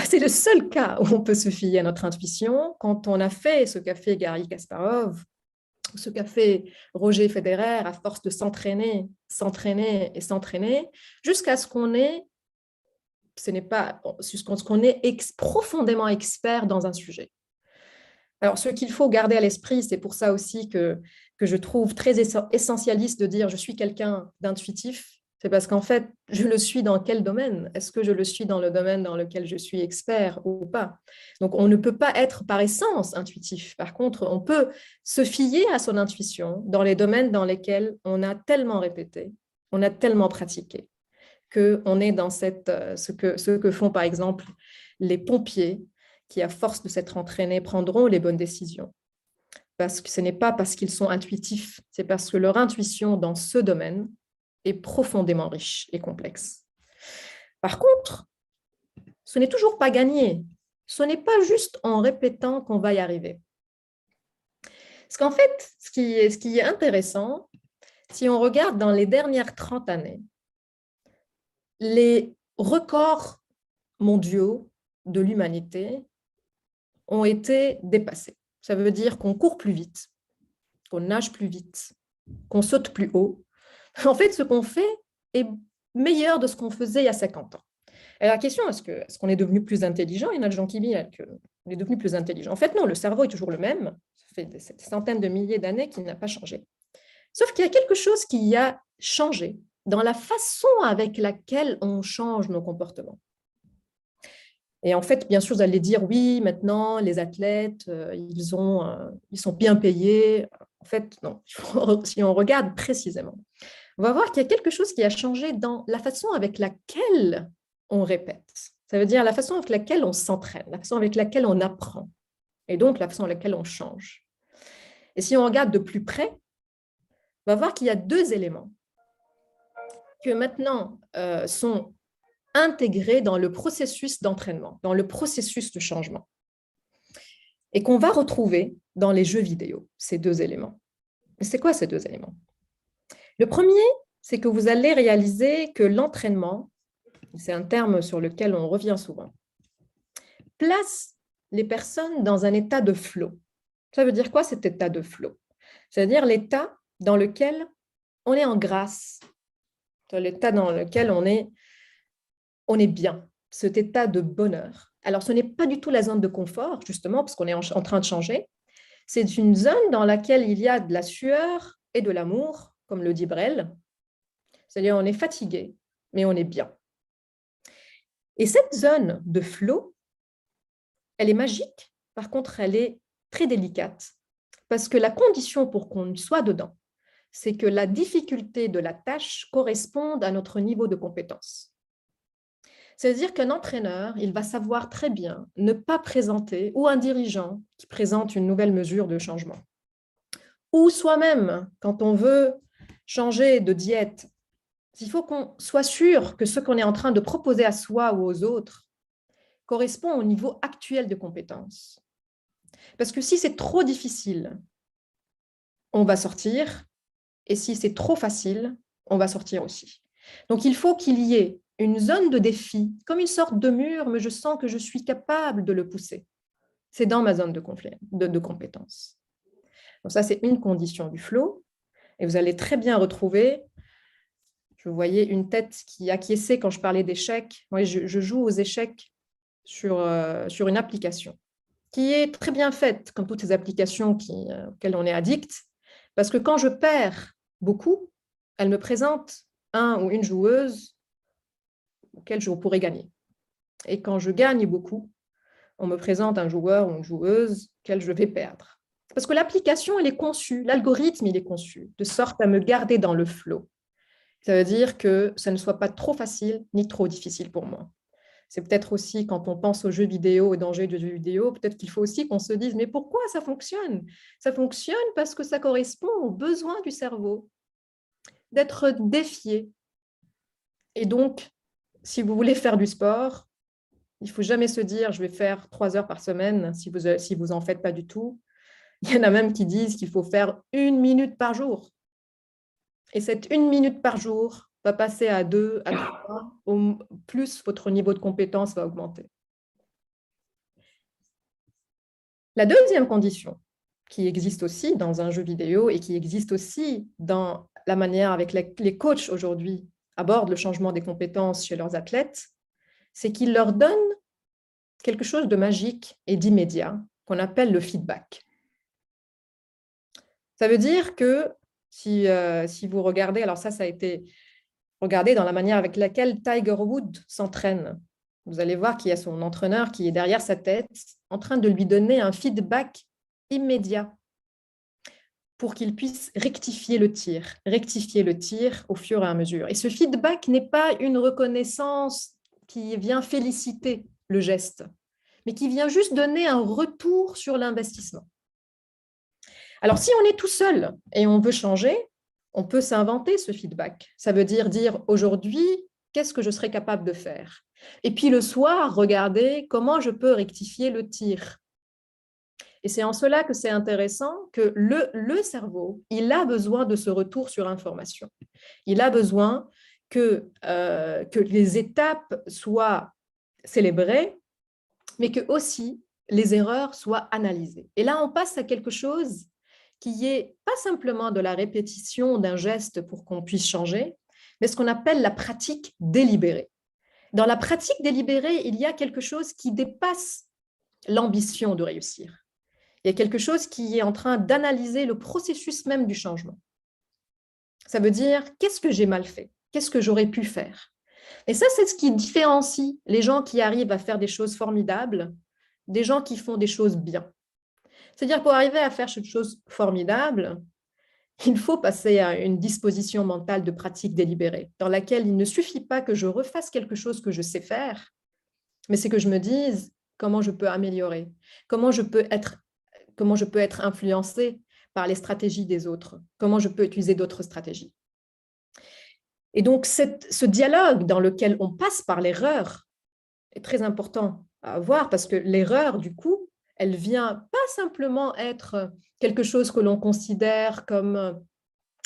C'est le seul cas où on peut se fier à notre intuition quand on a fait ce qu'a fait Garry Kasparov, ce qu'a fait Roger Federer à force de s'entraîner, jusqu'à ce qu'on est profondément expert dans un sujet. Alors, ce qu'il faut garder à l'esprit, c'est pour ça aussi que je trouve très essentialiste de dire « je suis quelqu'un d'intuitif », c'est parce qu'en fait, je le suis dans quel domaine? Est-ce que je le suis dans le domaine dans lequel je suis expert ou pas? Donc, on ne peut pas être par essence intuitif. Par contre, on peut se fier à son intuition dans les domaines dans lesquels on a tellement répété, on a tellement pratiqué, qu'on est dans ce que font par exemple les pompiers qui, à force de s'être entraînés, prendront les bonnes décisions. Parce que ce n'est pas parce qu'ils sont intuitifs, c'est parce que leur intuition dans ce domaine est profondément riche et complexe. Par contre, ce n'est toujours pas gagné. Ce n'est pas juste en répétant qu'on va y arriver. Parce qu'en fait, ce qui est intéressant, si on regarde dans les dernières 30 années, les records mondiaux de l'humanité ont été dépassés. Ça veut dire qu'on court plus vite, qu'on nage plus vite, qu'on saute plus haut. En fait, ce qu'on fait est meilleur de ce qu'on faisait il y a 50 ans. Et la question, est-ce qu'on est devenu plus intelligent? Il y en a des gens qui disent qu'on est devenu plus intelligent. En fait, non, le cerveau est toujours le même. Ça fait des centaines de milliers d'années qu'il n'a pas changé. Sauf qu'il y a quelque chose qui a changé dans la façon avec laquelle on change nos comportements. Et en fait, bien sûr, vous allez dire, oui, maintenant, les athlètes, ils sont bien payés. En fait, non. Si on regarde précisément, on va voir qu'il y a quelque chose qui a changé dans la façon avec laquelle on répète. Ça veut dire la façon avec laquelle on s'entraîne, la façon avec laquelle on apprend, et donc la façon avec laquelle on change. Et si on regarde de plus près, on va voir qu'il y a 2 éléments que maintenant sont intégrés dans le processus d'entraînement, dans le processus de changement, et qu'on va retrouver dans les jeux vidéo, ces 2 éléments. Et c'est quoi ces 2 éléments? Le premier, c'est que vous allez réaliser que l'entraînement, c'est un terme sur lequel on revient souvent, place les personnes dans un état de flow. Ça veut dire quoi cet état de flow? C'est-à-dire l'état dans lequel on est en grâce, l'état dans lequel on est bien, cet état de bonheur. Alors, ce n'est pas du tout la zone de confort, justement, parce qu'on est en train de changer. C'est une zone dans laquelle il y a de la sueur et de l'amour, comme le dit Brel. C'est-à-dire, on est fatigué, mais on est bien. Et cette zone de flow, elle est magique. Par contre, elle est très délicate, parce que la condition pour qu'on soit dedans, c'est que la difficulté de la tâche corresponde à notre niveau de compétence. C'est-à-dire qu'un entraîneur, il va savoir très bien ne pas présenter, ou un dirigeant qui présente une nouvelle mesure de changement. Ou soi-même, quand on veut changer de diète, il faut qu'on soit sûr que ce qu'on est en train de proposer à soi ou aux autres correspond au niveau actuel de compétence. Parce que si c'est trop difficile, on va sortir, et si c'est trop facile, on va sortir aussi. Donc, il faut qu'il y ait une zone de défi, comme une sorte de mur, mais je sens que je suis capable de le pousser. C'est dans ma zone de compétence. Donc, ça, c'est une condition du flow. Et vous allez très bien retrouver, je voyais une tête qui acquiesçait quand je parlais d'échecs. Moi, je joue aux échecs sur une application qui est très bien faite, comme toutes ces applications auxquelles on est addict, parce que quand je perds beaucoup, elle me présente un ou une joueuse auquel je pourrais gagner. Et quand je gagne beaucoup, on me présente un joueur ou une joueuse auquel je vais perdre. Parce que l'application, elle est conçue, l'algorithme, il est conçu, de sorte à me garder dans le flow. Ça veut dire que ça ne soit pas trop facile ni trop difficile pour moi. C'est peut-être aussi quand on pense aux jeux vidéo et dangers de jeux vidéo, peut-être qu'il faut aussi qu'on se dise, mais pourquoi ça fonctionne? Ça fonctionne parce que ça correspond aux besoins du cerveau, d'être défié. Et donc, si vous voulez faire du sport, il ne faut jamais se dire, je vais faire 3 heures par semaine si vous n'en faites pas du tout. Il y en a même qui disent qu'il faut faire 1 minute par jour. Et cette 1 minute par jour va passer à 2, à 3, au plus votre niveau de compétence va augmenter. La deuxième condition, qui existe aussi dans un jeu vidéo et qui existe aussi dans la manière avec les coachs aujourd'hui abordent le changement des compétences chez leurs athlètes, c'est qu'ils leur donnent quelque chose de magique et d'immédiat qu'on appelle le feedback. Ça veut dire que si vous regardez, alors ça a été regardé dans la manière avec laquelle Tiger Woods s'entraîne. Vous allez voir qu'il y a son entraîneur qui est derrière sa tête en train de lui donner un feedback immédiat pour qu'il puisse rectifier le tir au fur et à mesure. Et ce feedback n'est pas une reconnaissance qui vient féliciter le geste, mais qui vient juste donner un retour sur l'investissement. Alors, si on est tout seul et on veut changer, on peut s'inventer ce feedback. Ça veut dire aujourd'hui, qu'est-ce que je serais capable de faire? Et puis le soir, regarder comment je peux rectifier le tir. Et c'est en cela que c'est intéressant que le cerveau, il a besoin de ce retour sur information. Il a besoin que les étapes soient célébrées, mais que aussi les erreurs soient analysées. Et là, on passe à quelque chose qui est pas simplement de la répétition d'un geste pour qu'on puisse changer, mais ce qu'on appelle la pratique délibérée. Dans la pratique délibérée, il y a quelque chose qui dépasse l'ambition de réussir. Il y a quelque chose qui est en train d'analyser le processus même du changement. Ça veut dire, qu'est-ce que j'ai mal fait? Qu'est-ce que j'aurais pu faire? Et ça, c'est ce qui différencie les gens qui arrivent à faire des choses formidables des gens qui font des choses bien. C'est-à-dire, pour arriver à faire cette chose formidable, il faut passer à une disposition mentale de pratique délibérée, dans laquelle il ne suffit pas que je refasse quelque chose que je sais faire, mais c'est que je me dise comment je peux améliorer, comment je peux être influencé par les stratégies des autres, comment je peux utiliser d'autres stratégies. Et donc, ce dialogue dans lequel on passe par l'erreur est très important à avoir, parce que l'erreur, du coup, elle vient pas simplement être quelque chose que l'on considère comme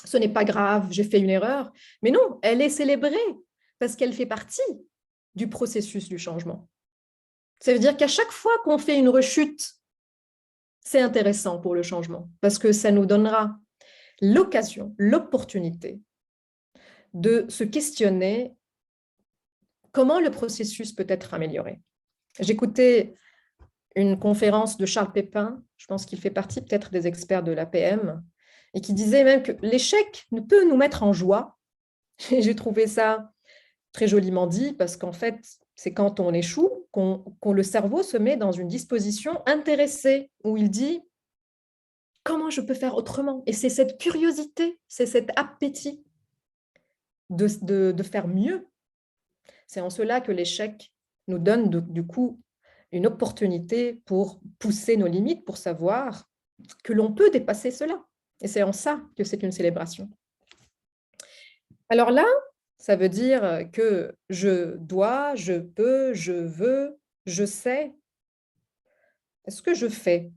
ce n'est pas grave, j'ai fait une erreur, mais non, elle est célébrée parce qu'elle fait partie du processus du changement. Ça veut dire qu'à chaque fois qu'on fait une rechute, c'est intéressant pour le changement parce que ça nous donnera l'occasion, l'opportunité de se questionner comment le processus peut être amélioré. J'écoutais une conférence de Charles Pépin, je pense qu'il fait partie peut-être des experts de l'APM, et qui disait même que l'échec ne peut nous mettre en joie. Et j'ai trouvé ça très joliment dit, parce qu'en fait, c'est quand on échoue qu'on le cerveau se met dans une disposition intéressée, où il dit « comment je peux faire autrement ?» Et c'est cette curiosité, c'est cet appétit de faire mieux. C'est en cela que l'échec nous donne du coup une opportunité pour pousser nos limites, pour savoir que l'on peut dépasser cela. Et c'est en ça que c'est une célébration. Alors là, ça veut dire que je dois, je peux, je veux, je sais. Est-ce que je fais?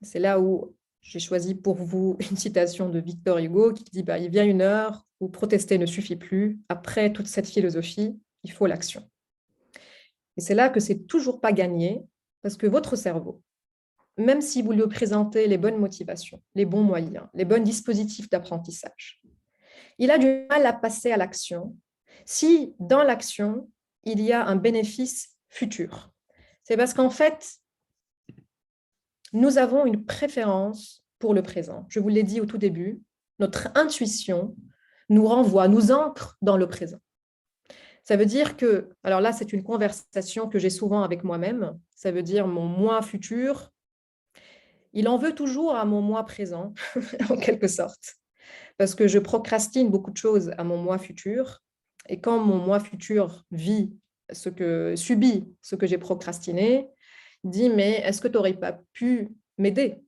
C'est là où j'ai choisi pour vous une citation de Victor Hugo qui dit il vient une heure où protester ne suffit plus. Après toute cette philosophie, il faut l'action. Et c'est là que c'est toujours pas gagné parce que votre cerveau, même si vous lui présentez les bonnes motivations, les bons moyens, les bons dispositifs d'apprentissage, il a du mal à passer à l'action si dans l'action, il y a un bénéfice futur. C'est parce qu'en fait, nous avons une préférence pour le présent. Je vous l'ai dit au tout début, notre intuition nous renvoie, nous ancre dans le présent. Ça veut dire que, alors là, c'est une conversation que j'ai souvent avec moi-même, ça veut dire mon moi futur, il en veut toujours à mon moi présent, en quelque sorte, parce que je procrastine beaucoup de choses à mon moi futur, et quand mon moi futur subit ce que j'ai procrastiné, il dit, mais est-ce que tu n'aurais pas pu m'aider?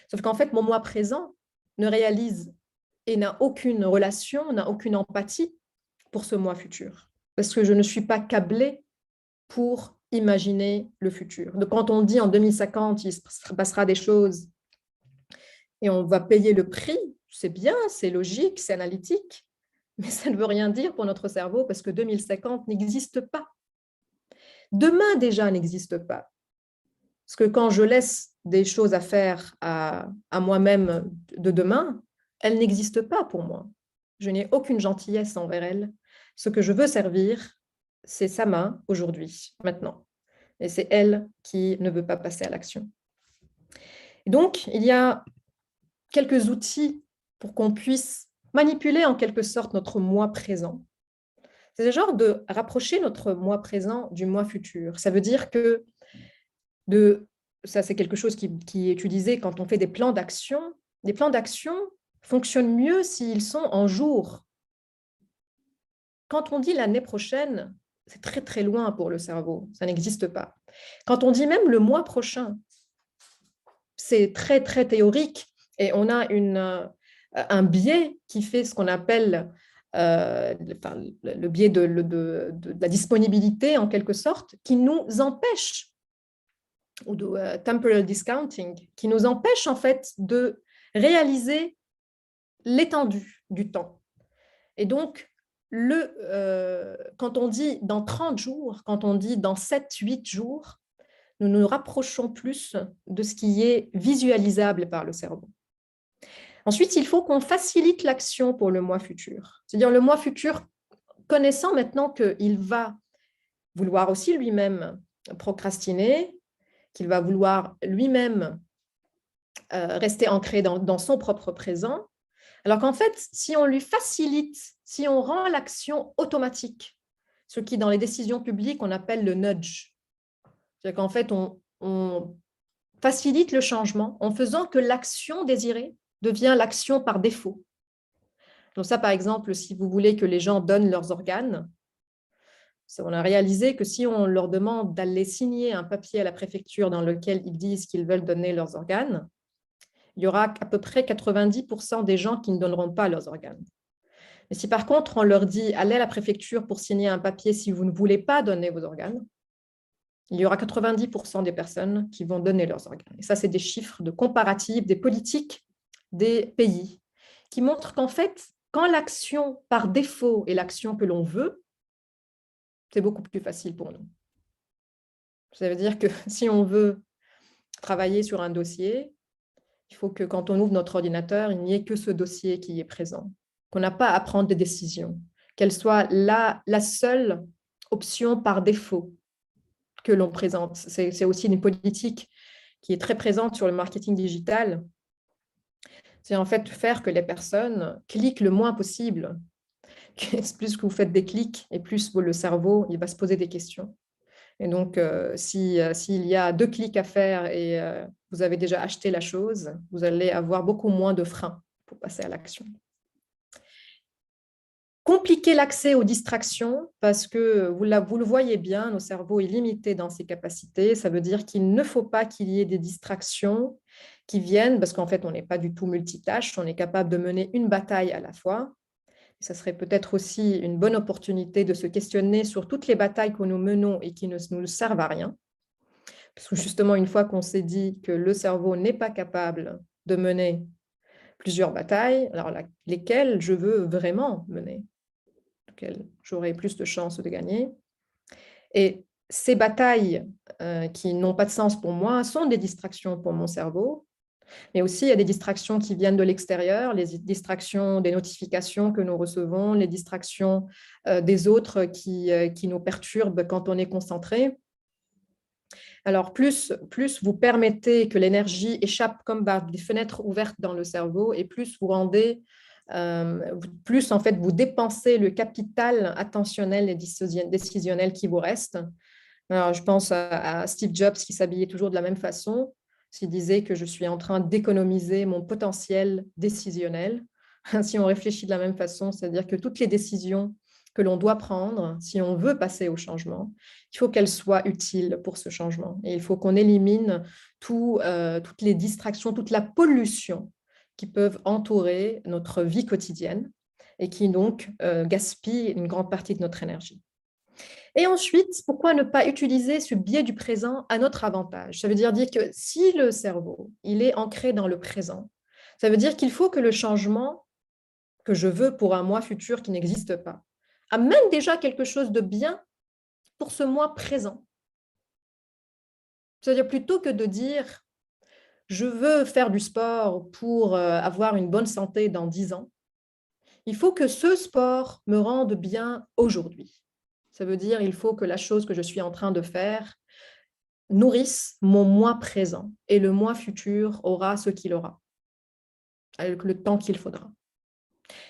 Sauf qu'en fait, mon moi présent ne réalise et n'a aucune relation, n'a aucune empathie pour ce moi futur, parce que je ne suis pas câblée pour imaginer le futur. Donc, quand on dit en 2050, il se passera des choses et on va payer le prix, c'est bien, c'est logique, c'est analytique, mais ça ne veut rien dire pour notre cerveau parce que 2050 n'existe pas. Demain déjà n'existe pas. Parce que quand je laisse des choses à faire à moi-même de demain, elles n'existent pas pour moi. Je n'ai aucune gentillesse envers elles. Ce que je veux servir, c'est sa main aujourd'hui, maintenant. Et c'est elle qui ne veut pas passer à l'action. Donc, il y a quelques outils pour qu'on puisse manipuler en quelque sorte notre moi présent. C'est le genre de rapprocher notre moi présent du moi futur. Ça veut dire que ça, c'est quelque chose qui est utilisé quand on fait des plans d'action. Les plans d'action fonctionnent mieux s'ils sont en jours. Quand on dit l'année prochaine, c'est très, très loin pour le cerveau. Ça n'existe pas. Quand on dit même le mois prochain, c'est très, très théorique et on a un biais qui fait ce qu'on appelle le biais de la disponibilité en quelque sorte, qui nous empêche, ou de temporal discounting, qui nous empêche en fait de réaliser l'étendue du temps. Et donc, quand on dit dans 30 jours, quand on dit dans 7-8 jours, nous nous rapprochons plus de ce qui est visualisable par le cerveau. Ensuite, il faut qu'on facilite l'action pour le mois futur. C'est-à-dire le mois futur, connaissant maintenant qu'il va vouloir aussi lui-même procrastiner, qu'il va vouloir lui-même rester ancré dans son propre présent, alors qu'en fait, si on lui facilite, si on rend l'action automatique, ce qui dans les décisions publiques, on appelle le nudge, c'est-à-dire qu'en fait, on facilite le changement en faisant que l'action désirée devient l'action par défaut. Donc ça, par exemple, si vous voulez que les gens donnent leurs organes, on a réalisé que si on leur demande d'aller signer un papier à la préfecture dans lequel ils disent qu'ils veulent donner leurs organes, il y aura à peu près 90% des gens qui ne donneront pas leurs organes. Mais si par contre on leur dit « allez à la préfecture pour signer un papier si vous ne voulez pas donner vos organes », il y aura 90% des personnes qui vont donner leurs organes. Et ça, c'est des chiffres de comparatifs des politiques des pays qui montrent qu'en fait, quand l'action par défaut est l'action que l'on veut, c'est beaucoup plus facile pour nous. Ça veut dire que si on veut travailler sur un dossier, il faut que quand on ouvre notre ordinateur, il n'y ait que ce dossier qui est présent, qu'on n'a pas à prendre des décisions, qu'elle soit la seule option par défaut que l'on présente. C'est aussi une politique qui est très présente sur le marketing digital. C'est en fait faire que les personnes cliquent le moins possible. Plus que vous faites des clics et plus le cerveau il va se poser des questions. Et donc, s'il y a 2 clics à faire et vous avez déjà acheté la chose, vous allez avoir beaucoup moins de freins pour passer à l'action. Compliquer l'accès aux distractions parce que vous le voyez bien, notre cerveau est limité dans ses capacités. Ça veut dire qu'il ne faut pas qu'il y ait des distractions qui viennent, parce qu'en fait, on n'est pas du tout multitâche, on est capable de mener une bataille à la fois. Ça serait peut-être aussi une bonne opportunité de se questionner sur toutes les batailles que nous menons et qui ne nous servent à rien. Parce que justement, une fois qu'on s'est dit que le cerveau n'est pas capable de mener plusieurs batailles, alors lesquelles je veux vraiment mener, lesquelles j'aurai plus de chances de gagner. Et ces batailles qui n'ont pas de sens pour moi sont des distractions pour mon cerveau, mais aussi il y a des distractions qui viennent de l'extérieur, les distractions des notifications que nous recevons, les distractions des autres qui nous perturbent quand on est concentré. Alors, plus vous permettez que l'énergie échappe comme par des fenêtres ouvertes dans le cerveau, et plus vous rendez, plus en fait vous dépensez le capital attentionnel et décisionnel qui vous reste. Alors, je pense à Steve Jobs qui s'habillait toujours de la même façon, qui disait que je suis en train d'économiser mon potentiel décisionnel. Si on réfléchit de la même façon, c'est-à-dire que toutes les décisions que l'on doit prendre, si on veut passer au changement, il faut qu'elles soient utiles pour ce changement. Et il faut qu'on élimine toutes les distractions, toute la pollution qui peuvent entourer notre vie quotidienne et qui donc gaspillent une grande partie de notre énergie. Et ensuite, pourquoi ne pas utiliser ce biais du présent à notre avantage? Ça veut dire que si le cerveau il est ancré dans le présent, ça veut dire qu'il faut que le changement que je veux pour un moi futur qui n'existe pas amène déjà quelque chose de bien pour ce moi présent. C'est-à-dire plutôt que de dire je veux faire du sport pour avoir une bonne santé dans 10 ans, il faut que ce sport me rende bien aujourd'hui. Ça veut dire il faut que la chose que je suis en train de faire nourrisse mon moi présent et le moi futur aura ce qu'il aura, avec le temps qu'il faudra.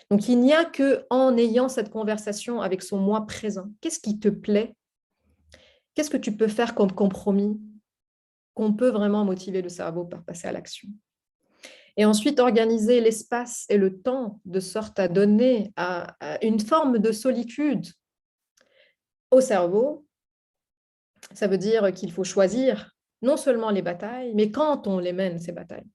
Donc, il n'y a qu'en ayant cette conversation avec son moi présent. Qu'est-ce qui te plaît? Qu'est-ce que tu peux faire comme compromis qu'on peut vraiment motiver le cerveau par passer à l'action? Et ensuite, organiser l'espace et le temps de sorte à donner à une forme de solitude au cerveau. Ça veut dire qu'il faut choisir non seulement les batailles, mais quand on les mène, ces batailles.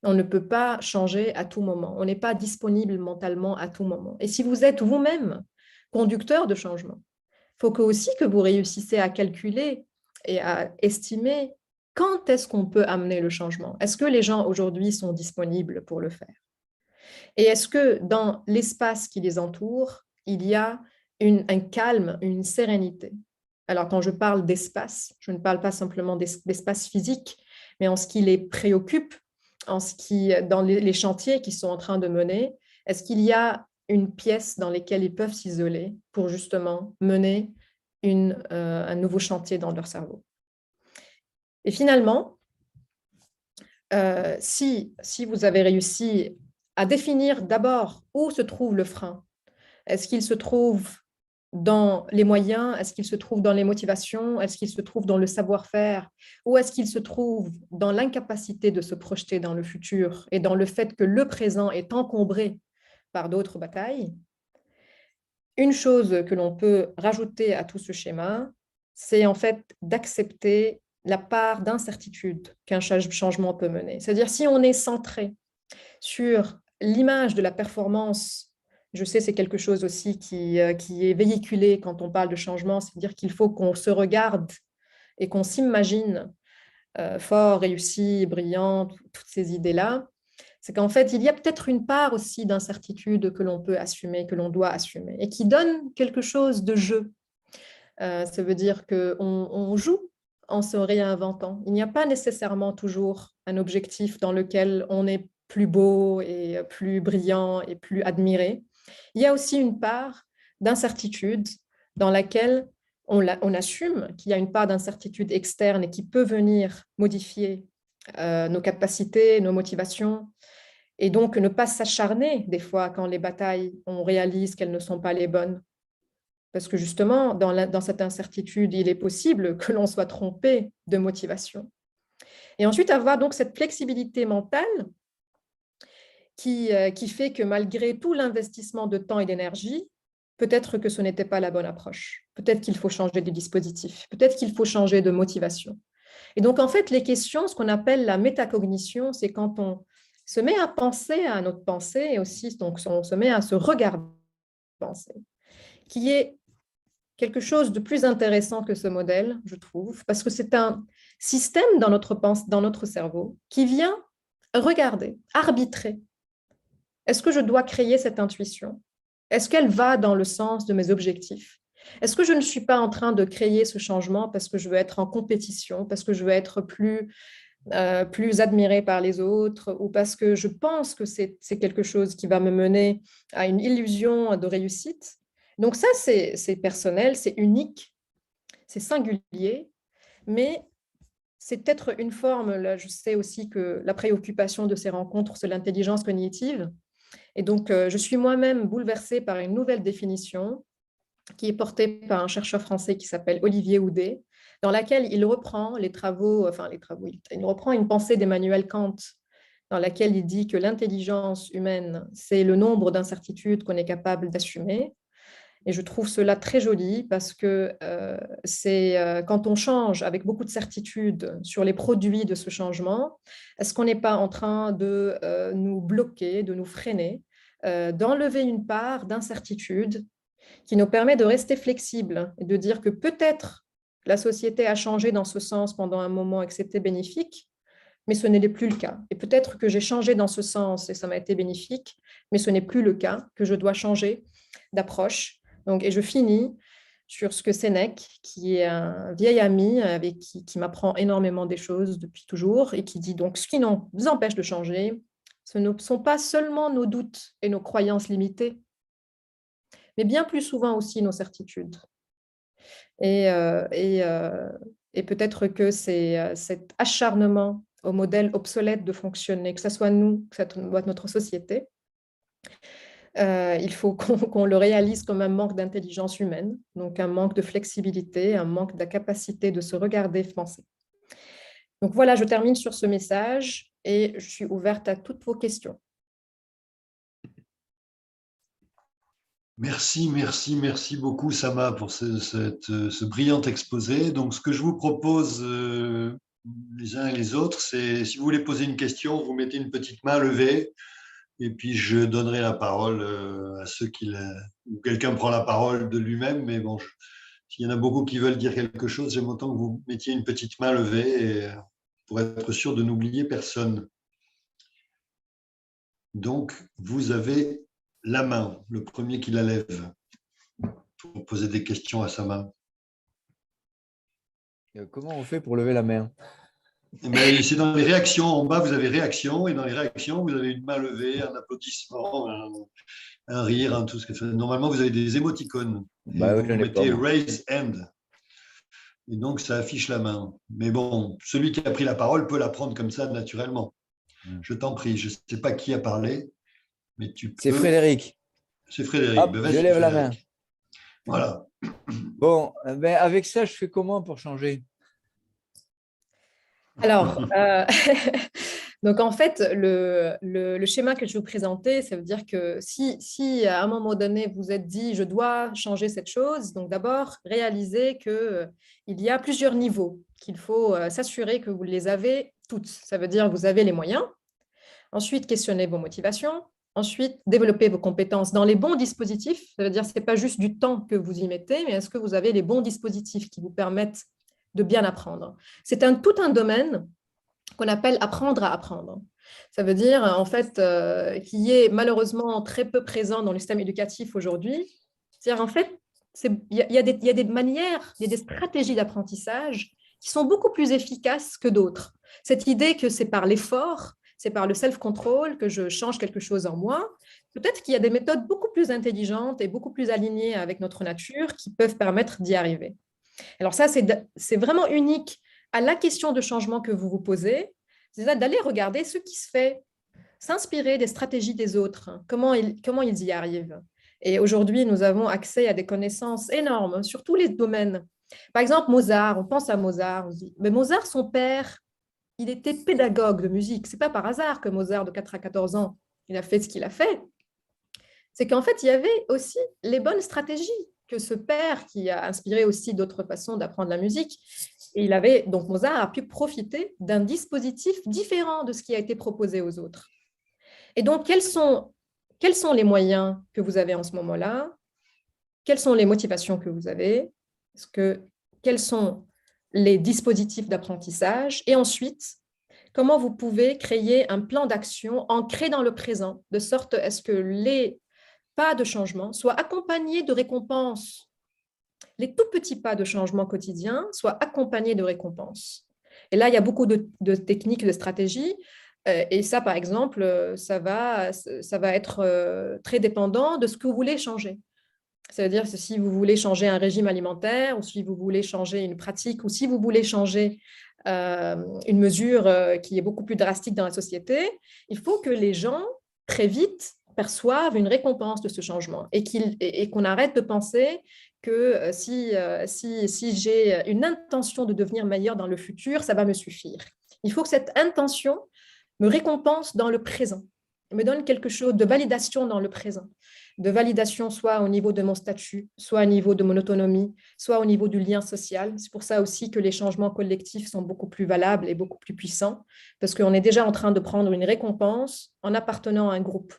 On ne peut pas changer à tout moment. On n'est pas disponible mentalement à tout moment. Et si vous êtes vous-même conducteur de changement, il faut aussi que vous réussissiez à calculer et à estimer quand est-ce qu'on peut amener le changement. Est-ce que les gens aujourd'hui sont disponibles pour le faire? Et est-ce que dans l'espace qui les entoure, il y a un calme, une sérénité? Alors, quand je parle d'espace, je ne parle pas simplement d'espace physique, mais en ce qui les préoccupe, dans les chantiers qu'ils sont en train de mener, est-ce qu'il y a une pièce dans laquelle ils peuvent s'isoler pour justement mener un nouveau chantier dans leur cerveau? Et finalement, si vous avez réussi à définir d'abord où se trouve le frein, est-ce qu'il se trouve dans les moyens? Est-ce qu'il se trouve dans les motivations? Est-ce qu'il se trouve dans le savoir-faire? Ou est-ce qu'il se trouve dans l'incapacité de se projeter dans le futur et dans le fait que le présent est encombré par d'autres batailles? Une chose que l'on peut rajouter à tout ce schéma, c'est en fait d'accepter la part d'incertitude qu'un changement peut mener. C'est-à-dire si on est centré sur l'image de la performance. Je sais, c'est quelque chose aussi qui est véhiculé quand on parle de changement, c'est-à-dire qu'il faut qu'on se regarde et qu'on s'imagine fort, réussi, brillant, toutes ces idées-là. C'est qu'en fait, il y a peut-être une part aussi d'incertitude que l'on peut assumer, que l'on doit assumer, et qui donne quelque chose de jeu. Ça veut dire qu'on joue en se réinventant. Il n'y a pas nécessairement toujours un objectif dans lequel on est plus beau et plus brillant et plus admiré. Il y a aussi une part d'incertitude dans laquelle on assume qu'il y a une part d'incertitude externe et qui peut venir modifier nos capacités, nos motivations, et donc ne pas s'acharner des fois quand les batailles, on réalise qu'elles ne sont pas les bonnes. Parce que justement, dans cette incertitude, il est possible que l'on soit trompé de motivation. Et ensuite, avoir donc cette flexibilité mentale qui fait que malgré tout l'investissement de temps et d'énergie, peut-être que ce n'était pas la bonne approche. Peut-être qu'il faut changer de dispositif. Peut-être qu'il faut changer de motivation. Et donc, en fait, les questions, ce qu'on appelle la métacognition, c'est quand on se met à penser à notre pensée et aussi, donc, on se met à se regarder penser, qui est quelque chose de plus intéressant que ce modèle, je trouve, parce que c'est un système dans notre cerveau qui vient regarder, arbitrer. Est-ce que je dois créer cette intuition? Est-ce qu'elle va dans le sens de mes objectifs? Est-ce que je ne suis pas en train de créer ce changement parce que je veux être en compétition, parce que je veux être plus admirée par les autres ou parce que je pense que c'est quelque chose qui va me mener à une illusion de réussite? Donc ça, c'est personnel, c'est unique, c'est singulier, mais c'est peut-être une forme, là, je sais aussi que la préoccupation de ces rencontres, c'est l'intelligence cognitive. Et donc, je suis moi-même bouleversée par une nouvelle définition qui est portée par un chercheur français qui s'appelle Olivier Houdet, dans laquelle il reprend il reprend une pensée d'Emmanuel Kant, dans laquelle il dit que l'intelligence humaine, c'est le nombre d'incertitudes qu'on est capable d'assumer. Et je trouve cela très joli parce que c'est quand on change avec beaucoup de certitude sur les produits de ce changement, est-ce qu'on n'est pas en train de nous bloquer, de nous freiner, d'enlever une part d'incertitude qui nous permet de rester flexible et de dire que peut-être la société a changé dans ce sens pendant un moment et que c'était bénéfique, mais ce n'est plus le cas. Et peut-être que j'ai changé dans ce sens et ça m'a été bénéfique, mais ce n'est plus le cas, que je dois changer d'approche. Donc, et je finis sur ce que Sénèque, qui est un vieil ami avec qui m'apprend énormément des choses depuis toujours et qui dit donc ce qui nous empêche de changer, ce ne sont pas seulement nos doutes et nos croyances limitées, mais bien plus souvent aussi nos certitudes. Et peut-être que c'est cet acharnement au modèle obsolète de fonctionner, que ce soit nous, que ce soit notre société, il faut qu'on le réalise comme un manque d'intelligence humaine, donc un manque de flexibilité, un manque de capacité de se regarder, penser. Donc voilà, je termine sur ce message et je suis ouverte à toutes vos questions. Merci, merci, merci beaucoup, Sama, pour ce brillant exposé. Donc, ce que je vous propose les uns et les autres, c'est si vous voulez poser une question, vous mettez une petite main levée. Et puis, je donnerai la parole à ceux ou quelqu'un prend la parole de lui-même. Mais bon, s'il y en a beaucoup qui veulent dire quelque chose, j'aime autant que vous mettiez une petite main levée pour être sûr de n'oublier personne. Donc, vous avez la main, le premier qui la lève, pour poser des questions à sa main. Comment on fait pour lever la main? C'est dans les réactions. En bas, vous avez réaction, et dans les réactions, vous avez une main levée, un applaudissement, un rire, tout ce que fait. Normalement, vous avez des émoticônes. Bah, vous mettez raise hand. Et donc, ça affiche la main. Mais bon, celui qui a pris la parole peut la prendre comme ça naturellement. Je t'en prie, je ne sais pas qui a parlé, mais tu peux. C'est Frédéric. C'est Frédéric. Hop, je lève la main. Voilà. Bon, ben avec ça, je fais comment pour changer? Alors, donc en fait, le schéma que je vais vous présenter, ça veut dire que si à un moment donné, vous êtes dit, je dois changer cette chose, donc d'abord, réalisez qu'il y a plusieurs niveaux, qu'il faut s'assurer que vous les avez toutes. Ça veut dire que vous avez les moyens. Ensuite, questionnez vos motivations. Ensuite, développez vos compétences dans les bons dispositifs. Ça veut dire que ce n'est pas juste du temps que vous y mettez, mais est-ce que vous avez les bons dispositifs qui vous permettent de bien apprendre? C'est tout un domaine qu'on appelle apprendre à apprendre. Ça veut dire, en fait, qui est malheureusement très peu présent dans le système éducatif aujourd'hui. C'est-à-dire, en fait, il y a des manières, il y a des stratégies d'apprentissage qui sont beaucoup plus efficaces que d'autres. Cette idée que c'est par l'effort, c'est par le self-control que je change quelque chose en moi. Peut-être qu'il y a des méthodes beaucoup plus intelligentes et beaucoup plus alignées avec notre nature qui peuvent permettre d'y arriver. Alors ça, c'est vraiment unique à la question de changement que vous vous posez, c'est d'aller regarder ce qui se fait, s'inspirer des stratégies des autres, comment ils y arrivent. Et aujourd'hui, nous avons accès à des connaissances énormes sur tous les domaines. Par exemple, Mozart, on pense à Mozart, on se dit, mais Mozart, son père, il était pédagogue de musique. Ce n'est pas par hasard que Mozart, de 4 à 14 ans, il a fait ce qu'il a fait. C'est qu'en fait, il y avait aussi les bonnes stratégies que ce père, qui a inspiré aussi d'autres façons d'apprendre la musique, Et donc Mozart a pu profiter d'un dispositif différent de ce qui a été proposé aux autres. Et donc, quels sont les moyens que vous avez en ce moment-là? Quelles sont les motivations que vous avez? Quels sont les dispositifs d'apprentissage? Et ensuite, comment vous pouvez créer un plan d'action ancré dans le présent, de sorte à ce que les pas de changement soient accompagnés de récompenses. Les tout petits pas de changement quotidien soient accompagnés de récompenses. Et là, il y a beaucoup de techniques, de stratégies. Et ça, par exemple, ça va être très dépendant de ce que vous voulez changer. C'est-à-dire que si vous voulez changer un régime alimentaire, ou si vous voulez changer une pratique, ou si vous voulez changer une mesure qui est beaucoup plus drastique dans la société, il faut que les gens, très vite, perçoivent une récompense de ce changement et qu'on arrête de penser que si j'ai une intention de devenir meilleur dans le futur, ça va me suffire. Il faut que cette intention me récompense dans le présent, me donne quelque chose de validation dans le présent, de validation soit au niveau de mon statut, soit au niveau de mon autonomie, soit au niveau du lien social. C'est pour ça aussi que les changements collectifs sont beaucoup plus valables et beaucoup plus puissants, parce qu'on est déjà en train de prendre une récompense en appartenant à un groupe.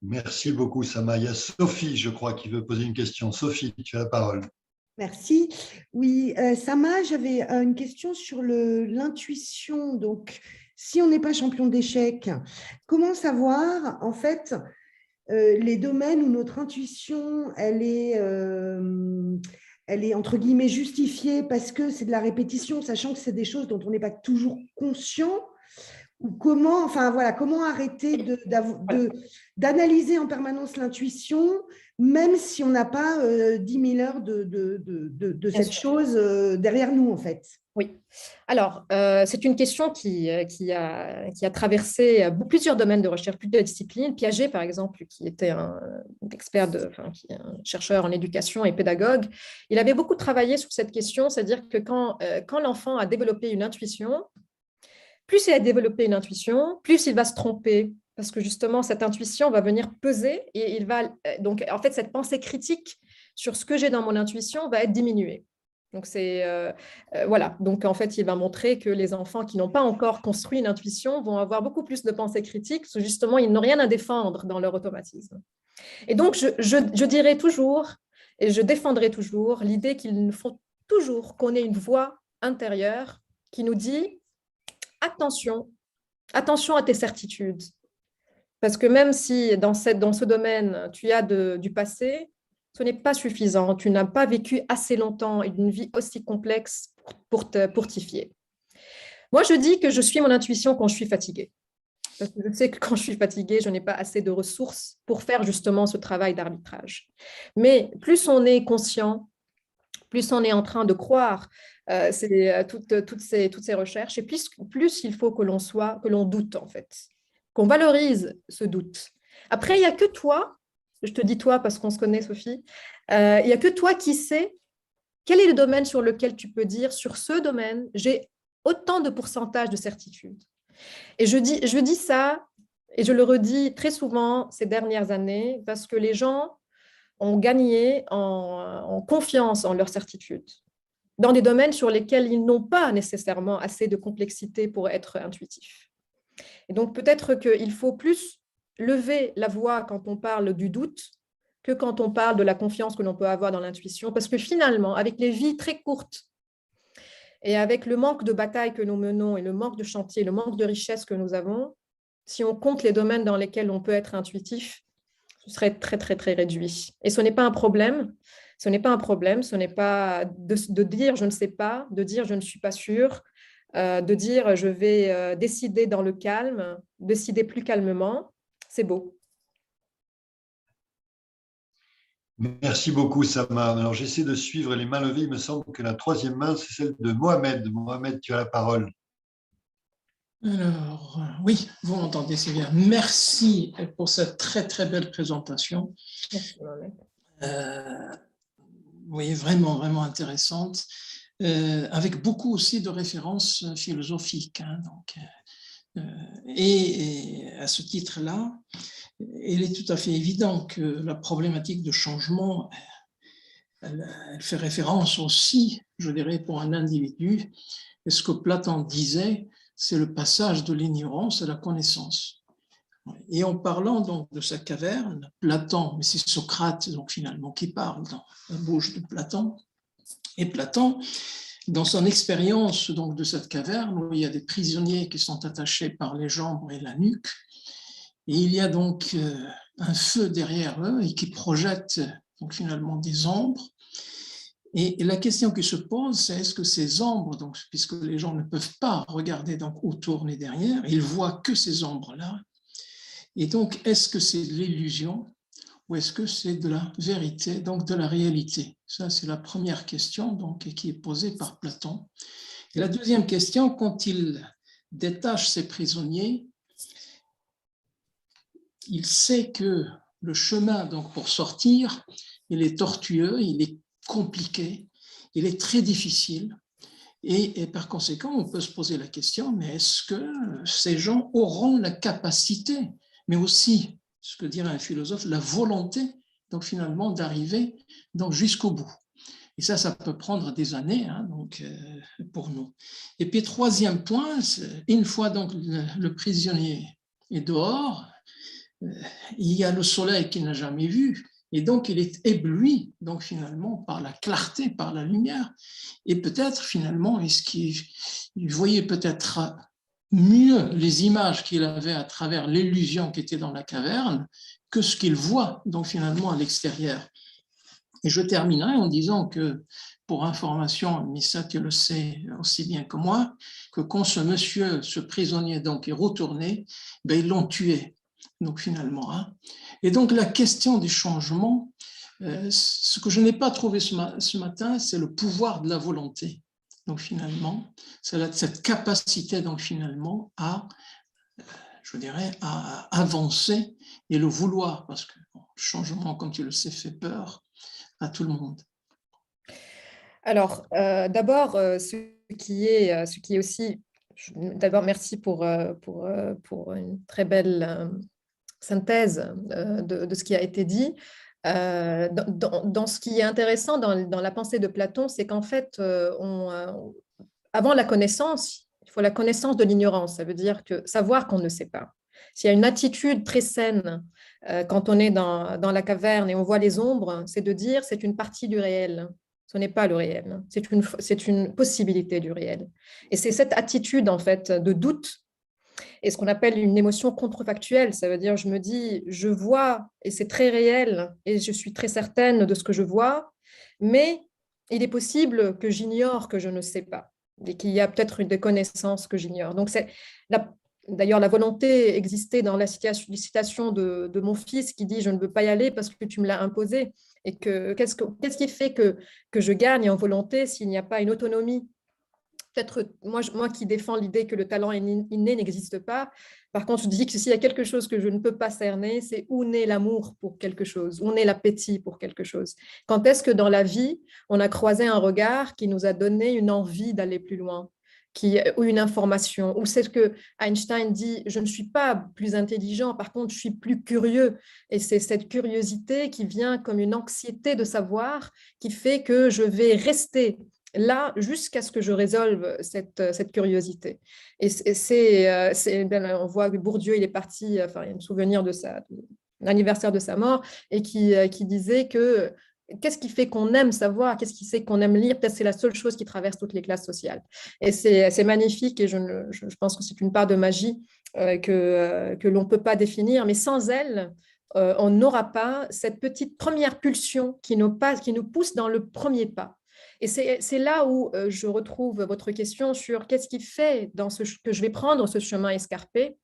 Merci beaucoup, Sama. Il y a Sophie, je crois, qui veut poser une question. Sophie, tu as la parole. Merci. Oui, Sama, j'avais une question sur l'intuition. Donc, si on n'est pas champion d'échecs, comment savoir, en fait, les domaines où notre intuition, elle est entre guillemets justifiée parce que c'est de la répétition, sachant que c'est des choses dont on n'est pas toujours conscient? Ou comment arrêter d'analyser en permanence l'intuition, même si on n'a pas 10 000 heures de cette chose derrière nous, en fait. Oui. Alors, c'est une question qui a traversé plusieurs domaines de recherche, plusieurs disciplines. Piaget, par exemple, qui était un expert, qui est un chercheur en éducation et pédagogue, il avait beaucoup travaillé sur cette question, c'est-à-dire que quand l'enfant a développé une intuition, plus il a développé une intuition, plus il va se tromper, parce que justement, cette intuition va venir peser et il va… Donc, en fait, cette pensée critique sur ce que j'ai dans mon intuition va être diminuée. Donc, voilà. Donc, en fait, il va montrer que les enfants qui n'ont pas encore construit une intuition vont avoir beaucoup plus de pensée critique, parce que justement, ils n'ont rien à défendre dans leur automatisme. Et donc, je dirais toujours, et je défendrai toujours, l'idée qu'il nous faut toujours qu'on ait une voix intérieure qui nous dit attention à tes certitudes. Parce que même si dans ce domaine, tu as du passé, ce n'est pas suffisant. Tu n'as pas vécu assez longtemps et d'une vie aussi complexe pour t'y fier. Moi, je dis que je suis mon intuition quand je suis fatiguée. Parce que je sais que quand je suis fatiguée, je n'ai pas assez de ressources pour faire justement ce travail d'arbitrage. Mais plus on est conscient, plus on est en train de croire toutes ces recherches, et plus il faut que l'on doute, en fait, qu'on valorise ce doute. Après, il n'y a que toi, je te dis toi parce qu'on se connaît, Sophie, il n'y a que toi qui sais quel est le domaine sur lequel tu peux dire, sur ce domaine, j'ai autant de pourcentage de certitude. Et je dis ça, et je le redis très souvent ces dernières années, parce que les gens ont gagné en confiance en leur certitude, dans des domaines sur lesquels ils n'ont pas nécessairement assez de complexité pour être intuitifs. Et donc, peut-être qu'il faut plus lever la voix quand on parle du doute que quand on parle de la confiance que l'on peut avoir dans l'intuition, parce que finalement, avec les vies très courtes et avec le manque de bataille que nous menons et le manque de chantier, le manque de richesse que nous avons, si on compte les domaines dans lesquels on peut être intuitif, ce serait très, très, très réduit. Et ce n'est pas un problème. Ce n'est pas un problème. Ce n'est pas de dire je ne sais pas, de dire je ne suis pas sûre, de dire je vais décider dans le calme, décider plus calmement. C'est beau. Merci beaucoup, Sama. Alors, j'essaie de suivre les mains levées. Il me semble que la troisième main, c'est celle de Mohamed. Mohamed, tu as la parole. Alors, oui, vous m'entendez, c'est bien. Merci pour cette très, très belle présentation. Merci, Mohamed. Oui, vraiment, vraiment intéressante, avec beaucoup aussi de références philosophiques. Hein, et à ce titre-là, il est tout à fait évident que la problématique de changement elle fait référence aussi, je dirais, pour un individu. Et ce que Platon disait, c'est le passage de l'ignorance à la connaissance. Et en parlant donc de sa caverne, Platon, mais c'est Socrate donc finalement qui parle dans la bouche de Platon, et Platon, dans son expérience donc de cette caverne où il y a des prisonniers qui sont attachés par les jambes et la nuque, et il y a donc un feu derrière eux et qui projette donc finalement des ombres. Et la question qui se pose, c'est est-ce que ces ombres, donc, puisque les gens ne peuvent pas regarder donc autour ni derrière, ils voient que ces ombres-là. Et donc, est-ce que c'est de l'illusion ou est-ce que c'est de la vérité, donc de la réalité? Ça, c'est la première question donc, qui est posée par Platon. Et la deuxième question, quand il détache ses prisonniers, il sait que le chemin donc, pour sortir, il est tortueux, il est compliqué, il est très difficile. Et par conséquent, on peut se poser la question, mais est-ce que ces gens auront la capacité, mais aussi, ce que dirait un philosophe, la volonté, donc finalement, d'arriver jusqu'au bout. Et ça peut prendre des années donc, pour nous. Et puis, troisième point, une fois donc le prisonnier est dehors, il y a le soleil qu'il n'a jamais vu, et donc il est ébloui donc finalement par la clarté, par la lumière, et peut-être finalement est-ce qu'il voyait peut-être mieux les images qu'il avait à travers l'illusion qui était dans la caverne que ce qu'il voit donc finalement à l'extérieur. Et je terminerai en disant que, pour information, mais ça tu le sais aussi bien que moi, que quand ce prisonnier donc est retourné, ils l'ont tué. Donc finalement, Et donc la question du changement, ce que je n'ai pas trouvé ce matin, c'est le pouvoir de la volonté. Donc finalement, c'est cette capacité donc finalement à, je dirais, à avancer et le vouloir, parce que le changement, comme tu le sais, fait peur à tout le monde. Alors, d'abord, ce qui est aussi, d'abord merci pour une très belle synthèse de ce qui a été dit. Dans ce qui est intéressant dans la pensée de Platon, c'est qu'en fait, avant la connaissance, il faut la connaissance de l'ignorance. Ça veut dire que savoir qu'on ne sait pas. S'il y a une attitude très saine quand on est dans la caverne et on voit les ombres, c'est de dire c'est une partie du réel. Ce n'est pas le réel. C'est une possibilité du réel. Et c'est cette attitude en fait de doute et ce qu'on appelle une émotion contrefactuelle. Ça veut dire je me dis je vois et c'est très réel et je suis très certaine de ce que je vois, mais il est possible que j'ignore que je ne sais pas et qu'il y a peut-être des connaissances que j'ignore. Donc d'ailleurs, la volonté existait dans la citation de mon fils qui dit « Je ne veux pas y aller parce que tu me l'as imposé ». Et qu'est-ce qui fait que je gagne en volonté s'il n'y a pas une autonomie? Peut-être moi qui défends l'idée que le talent inné n'existe pas. Par contre, je dis que s'il y a quelque chose que je ne peux pas cerner, c'est où naît l'amour pour quelque chose, où naît l'appétit pour quelque chose. Quand est-ce que dans la vie, on a croisé un regard qui nous a donné une envie d'aller plus loin, ou une information, ou c'est ce que Einstein dit, je ne suis pas plus intelligent, par contre, je suis plus curieux. Et c'est cette curiosité qui vient comme une anxiété de savoir qui fait que je vais rester là jusqu'à ce que je résolve cette curiosité. Et on voit que Bourdieu, il est parti, enfin, il y a un souvenir de l'anniversaire de sa mort, et qui disait que qu'est-ce qui fait qu'on aime savoir, qu'est-ce qui fait qu'on aime lire, peut-être c'est la seule chose qui traverse toutes les classes sociales. Et c'est magnifique, et je pense que c'est une part de magie que l'on ne peut pas définir, mais sans elle, on n'aura pas cette petite première pulsion qui nous pousse dans le premier pas. Et c'est là où je retrouve votre question sur qu'est-ce qui fait que je vais prendre ce chemin escarpé.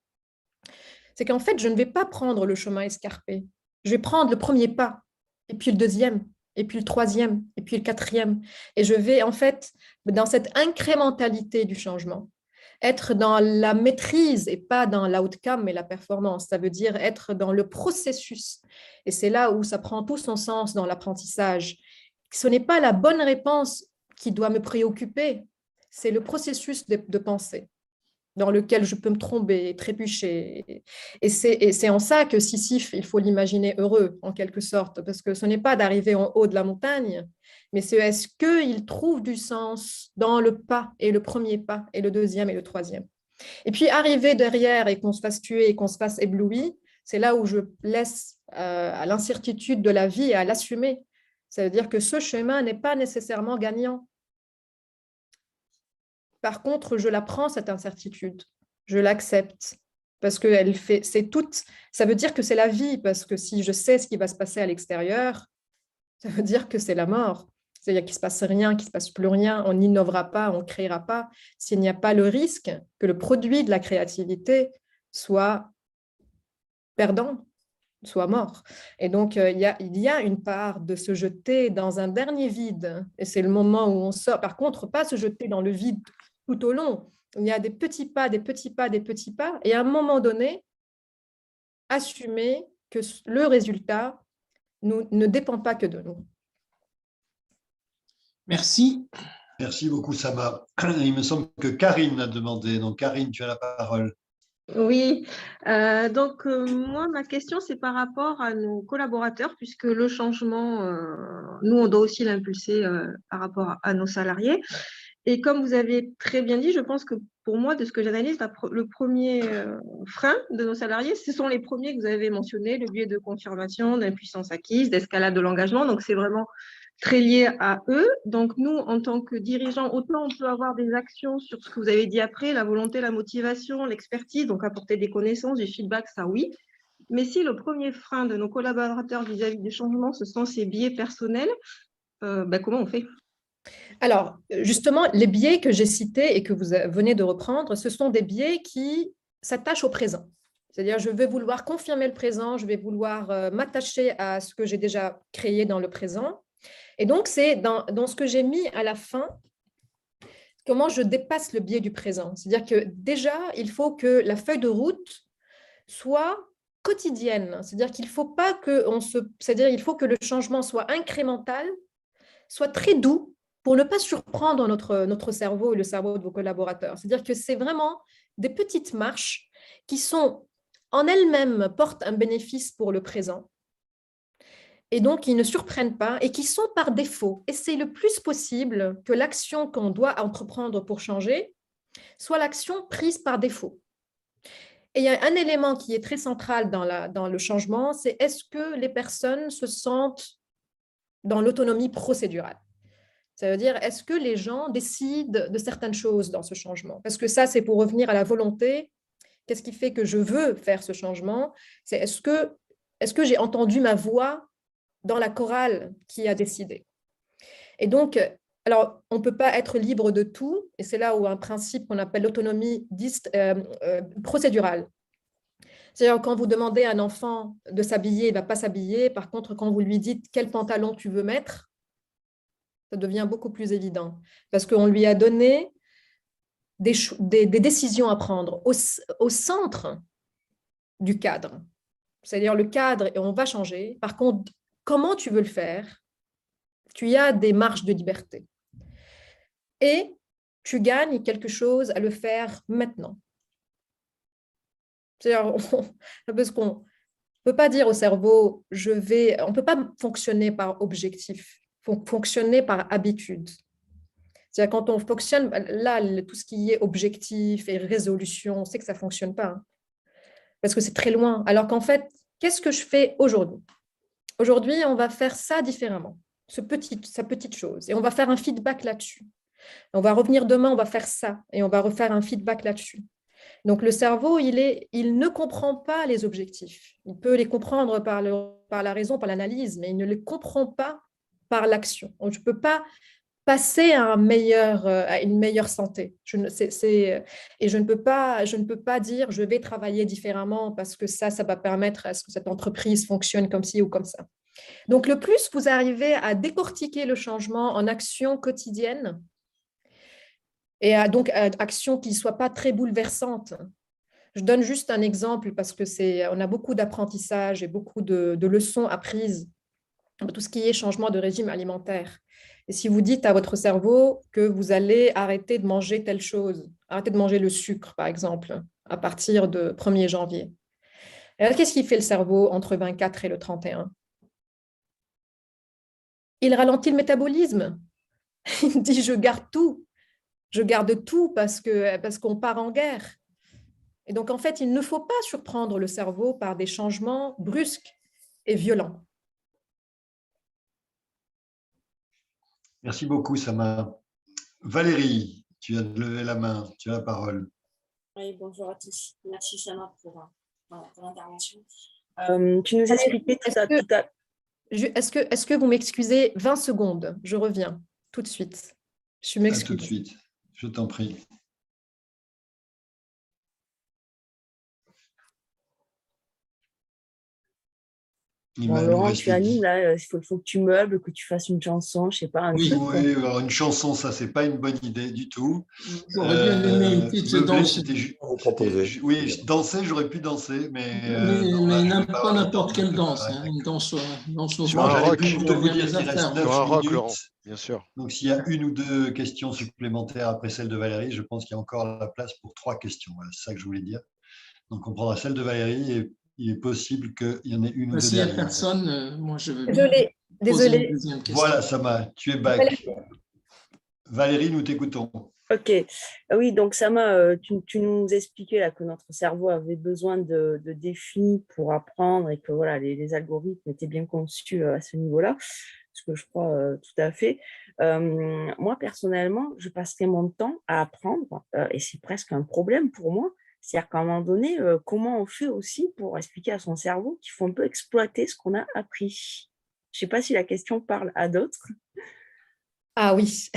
C'est qu'en fait, je ne vais pas prendre le chemin escarpé. Je vais prendre le premier pas, et puis le deuxième, et puis le troisième, et puis le quatrième. Et je vais en fait, dans cette incrémentalité du changement, être dans la maîtrise et pas dans l'outcome et la performance. Ça veut dire être dans le processus. Et c'est là où ça prend tout son sens dans l'apprentissage. Ce n'est pas la bonne réponse qui doit me préoccuper, c'est le processus de pensée. dans lequel je peux me tromper, trébucher. Et c'est en ça que Sisyphe, il faut l'imaginer heureux, en quelque sorte, parce que ce n'est pas d'arriver en haut de la montagne, mais c'est est-ce qu'il trouve du sens dans le pas, et le premier pas, et le deuxième, et le troisième. Et puis, arriver derrière et qu'on se fasse tuer et qu'on se fasse éblouir, c'est là où je laisse à l'incertitude de la vie et à l'assumer. Ça veut dire que ce chemin n'est pas nécessairement gagnant. Par contre, je la prends, cette incertitude. Je l'accepte. Parce que ça veut dire que c'est la vie. Parce que si je sais ce qui va se passer à l'extérieur, ça veut dire que c'est la mort. C'est-à-dire qu'il ne se passe rien, qu'il ne se passe plus rien, on n'innovera pas, on ne créera pas, s'il n'y a pas le risque que le produit de la créativité soit perdant, soit mort. Et donc, il y a une part de se jeter dans un dernier vide, et c'est le moment où on sort. Par contre, pas se jeter dans le vide tout au long. Il y a des petits pas, des petits pas, des petits pas, et à un moment donné, assumer que le résultat ne dépend pas que de nous. Merci. Merci beaucoup, Sama. Il me semble que Karine a demandé. Donc, Karine, tu as la parole. Oui, moi, ma question, c'est par rapport à nos collaborateurs, puisque le changement, nous, on doit aussi l'impulser par rapport à nos salariés. Et comme vous avez très bien dit, je pense que pour moi, de ce que j'analyse, le premier frein de nos salariés, ce sont les premiers que vous avez mentionnés, le biais de confirmation, d'impuissance acquise, d'escalade de l'engagement. Donc, c'est vraiment très lié à eux. Donc, nous, en tant que dirigeants, autant on peut avoir des actions sur ce que vous avez dit après, la volonté, la motivation, l'expertise, donc apporter des connaissances, du feedback, ça oui. Mais si le premier frein de nos collaborateurs vis-à-vis du changement, ce sont ces biais personnels, comment on fait ? Alors, justement, les biais que j'ai cités et que vous venez de reprendre, ce sont des biais qui s'attachent au présent. C'est-à-dire, je vais vouloir confirmer le présent, je vais vouloir m'attacher à ce que j'ai déjà créé dans le présent. Et donc, c'est dans ce que j'ai mis à la fin, comment je dépasse le biais du présent. C'est-à-dire que déjà, il faut que la feuille de route soit quotidienne. C'est-à-dire qu'il faut pas il faut que le changement soit incrémental, soit très doux pour ne pas surprendre notre cerveau et le cerveau de vos collaborateurs. C'est-à-dire que c'est vraiment des petites marches qui sont en elles-mêmes portent un bénéfice pour le présent. Et donc, ils ne surprennent pas et qui sont par défaut. Et c'est le plus possible que l'action qu'on doit entreprendre pour changer soit l'action prise par défaut. Et il y a un élément qui est très central dans le changement, c'est est-ce que les personnes se sentent dans l'autonomie procédurale ? Ça veut dire, est-ce que les gens décident de certaines choses dans ce changement ? Parce que ça, c'est pour revenir à la volonté. Qu'est-ce qui fait que je veux faire ce changement ? C'est est-ce que j'ai entendu ma voix dans la chorale qui a décidé. Et donc, alors, on ne peut pas être libre de tout, et c'est là où un principe qu'on appelle l'autonomie procédurale. C'est-à-dire, quand vous demandez à un enfant de s'habiller, il ne va pas s'habiller. Par contre, quand vous lui dites quel pantalon tu veux mettre, ça devient beaucoup plus évident, parce qu'on lui a donné des décisions à prendre au centre du cadre. C'est-à-dire le cadre, et on va changer. Par contre, comment tu veux le faire, tu y as des marges de liberté. Et tu gagnes quelque chose à le faire maintenant. C'est-à-dire, parce qu'on ne peut pas dire au cerveau, on ne peut pas fonctionner par objectif, il faut fonctionner par habitude. C'est-à-dire, quand on fonctionne, là, tout ce qui est objectif et résolution, on sait que ça ne fonctionne pas, hein, parce que c'est très loin. Alors qu'en fait, qu'est-ce que je fais aujourd'hui ? Aujourd'hui, on va faire ça différemment, sa petite chose, et on va faire un feedback là-dessus. On va revenir demain, on va faire ça, et on va refaire un feedback là-dessus. Donc, le cerveau, il ne comprend pas les objectifs. Il peut les comprendre par la raison, par l'analyse, mais il ne les comprend pas par l'action. Donc, je ne peux pas passer à une meilleure santé. Et je ne peux pas dire je vais travailler différemment parce que ça va permettre à ce que cette entreprise fonctionne comme ci ou comme ça. Donc, le plus vous arrivez à décortiquer le changement en actions quotidiennes et donc actions qui ne soient pas très bouleversantes. Je donne juste un exemple parce on a beaucoup d'apprentissage et beaucoup de leçons apprises dans tout ce qui est changement de régime alimentaire. Et si vous dites à votre cerveau que vous allez arrêter de manger telle chose, arrêter de manger le sucre, par exemple, à partir de 1er janvier. Et alors, qu'est-ce qui fait le cerveau entre 24 et le 31? Il ralentit le métabolisme. Il dit, je garde tout parce qu'on part en guerre. Et donc, en fait, il ne faut pas surprendre le cerveau par des changements brusques et violents. Merci beaucoup, Sama. Valérie, tu as levé la main, tu as la parole. Oui, bonjour à tous. Merci, Sama, pour l'intervention. Tu nous expliquais tout à l'heure. Est-ce que vous m'excusez 20 secondes? Je reviens tout de suite. Je m'excuse. Tout de suite, je t'en prie. Bon, Laurent, tu animes, là, il faut que tu meubles, que tu fasses une chanson, je ne sais pas. Oui, alors une chanson, ça, c'est pas une bonne idée du tout. J'aurais bien aimé une petite danse. Oui, danser, j'aurais pu danser, mais pas n'importe quelle danse, hein, une danse j'allais plutôt vous dire qu'il reste 9 minutes. Laurent, bien sûr. Donc, s'il y a une ou deux questions supplémentaires après celle de Valérie, je pense qu'il y a encore la place pour 3 questions. Voilà, c'est ça que je voulais dire. Donc, on prendra celle de Valérie et il est possible qu'il y en ait une ou deux. S'il n'y a personne, moi je veux bien poser une deuxième question. Voilà, Sama, tu es back. Valérie, nous t'écoutons. Ok. Oui, donc Sama, tu nous expliquais là, que notre cerveau avait besoin de défis pour apprendre et que voilà, les algorithmes étaient bien conçus à ce niveau-là, ce que je crois tout à fait. Moi, personnellement, je passerai mon temps à apprendre et c'est presque un problème pour moi. C'est-à-dire qu'à un moment donné, comment on fait aussi pour expliquer à son cerveau qu'il faut un peu exploiter ce qu'on a appris? Je ne sais pas si la question parle à d'autres. Ah oui.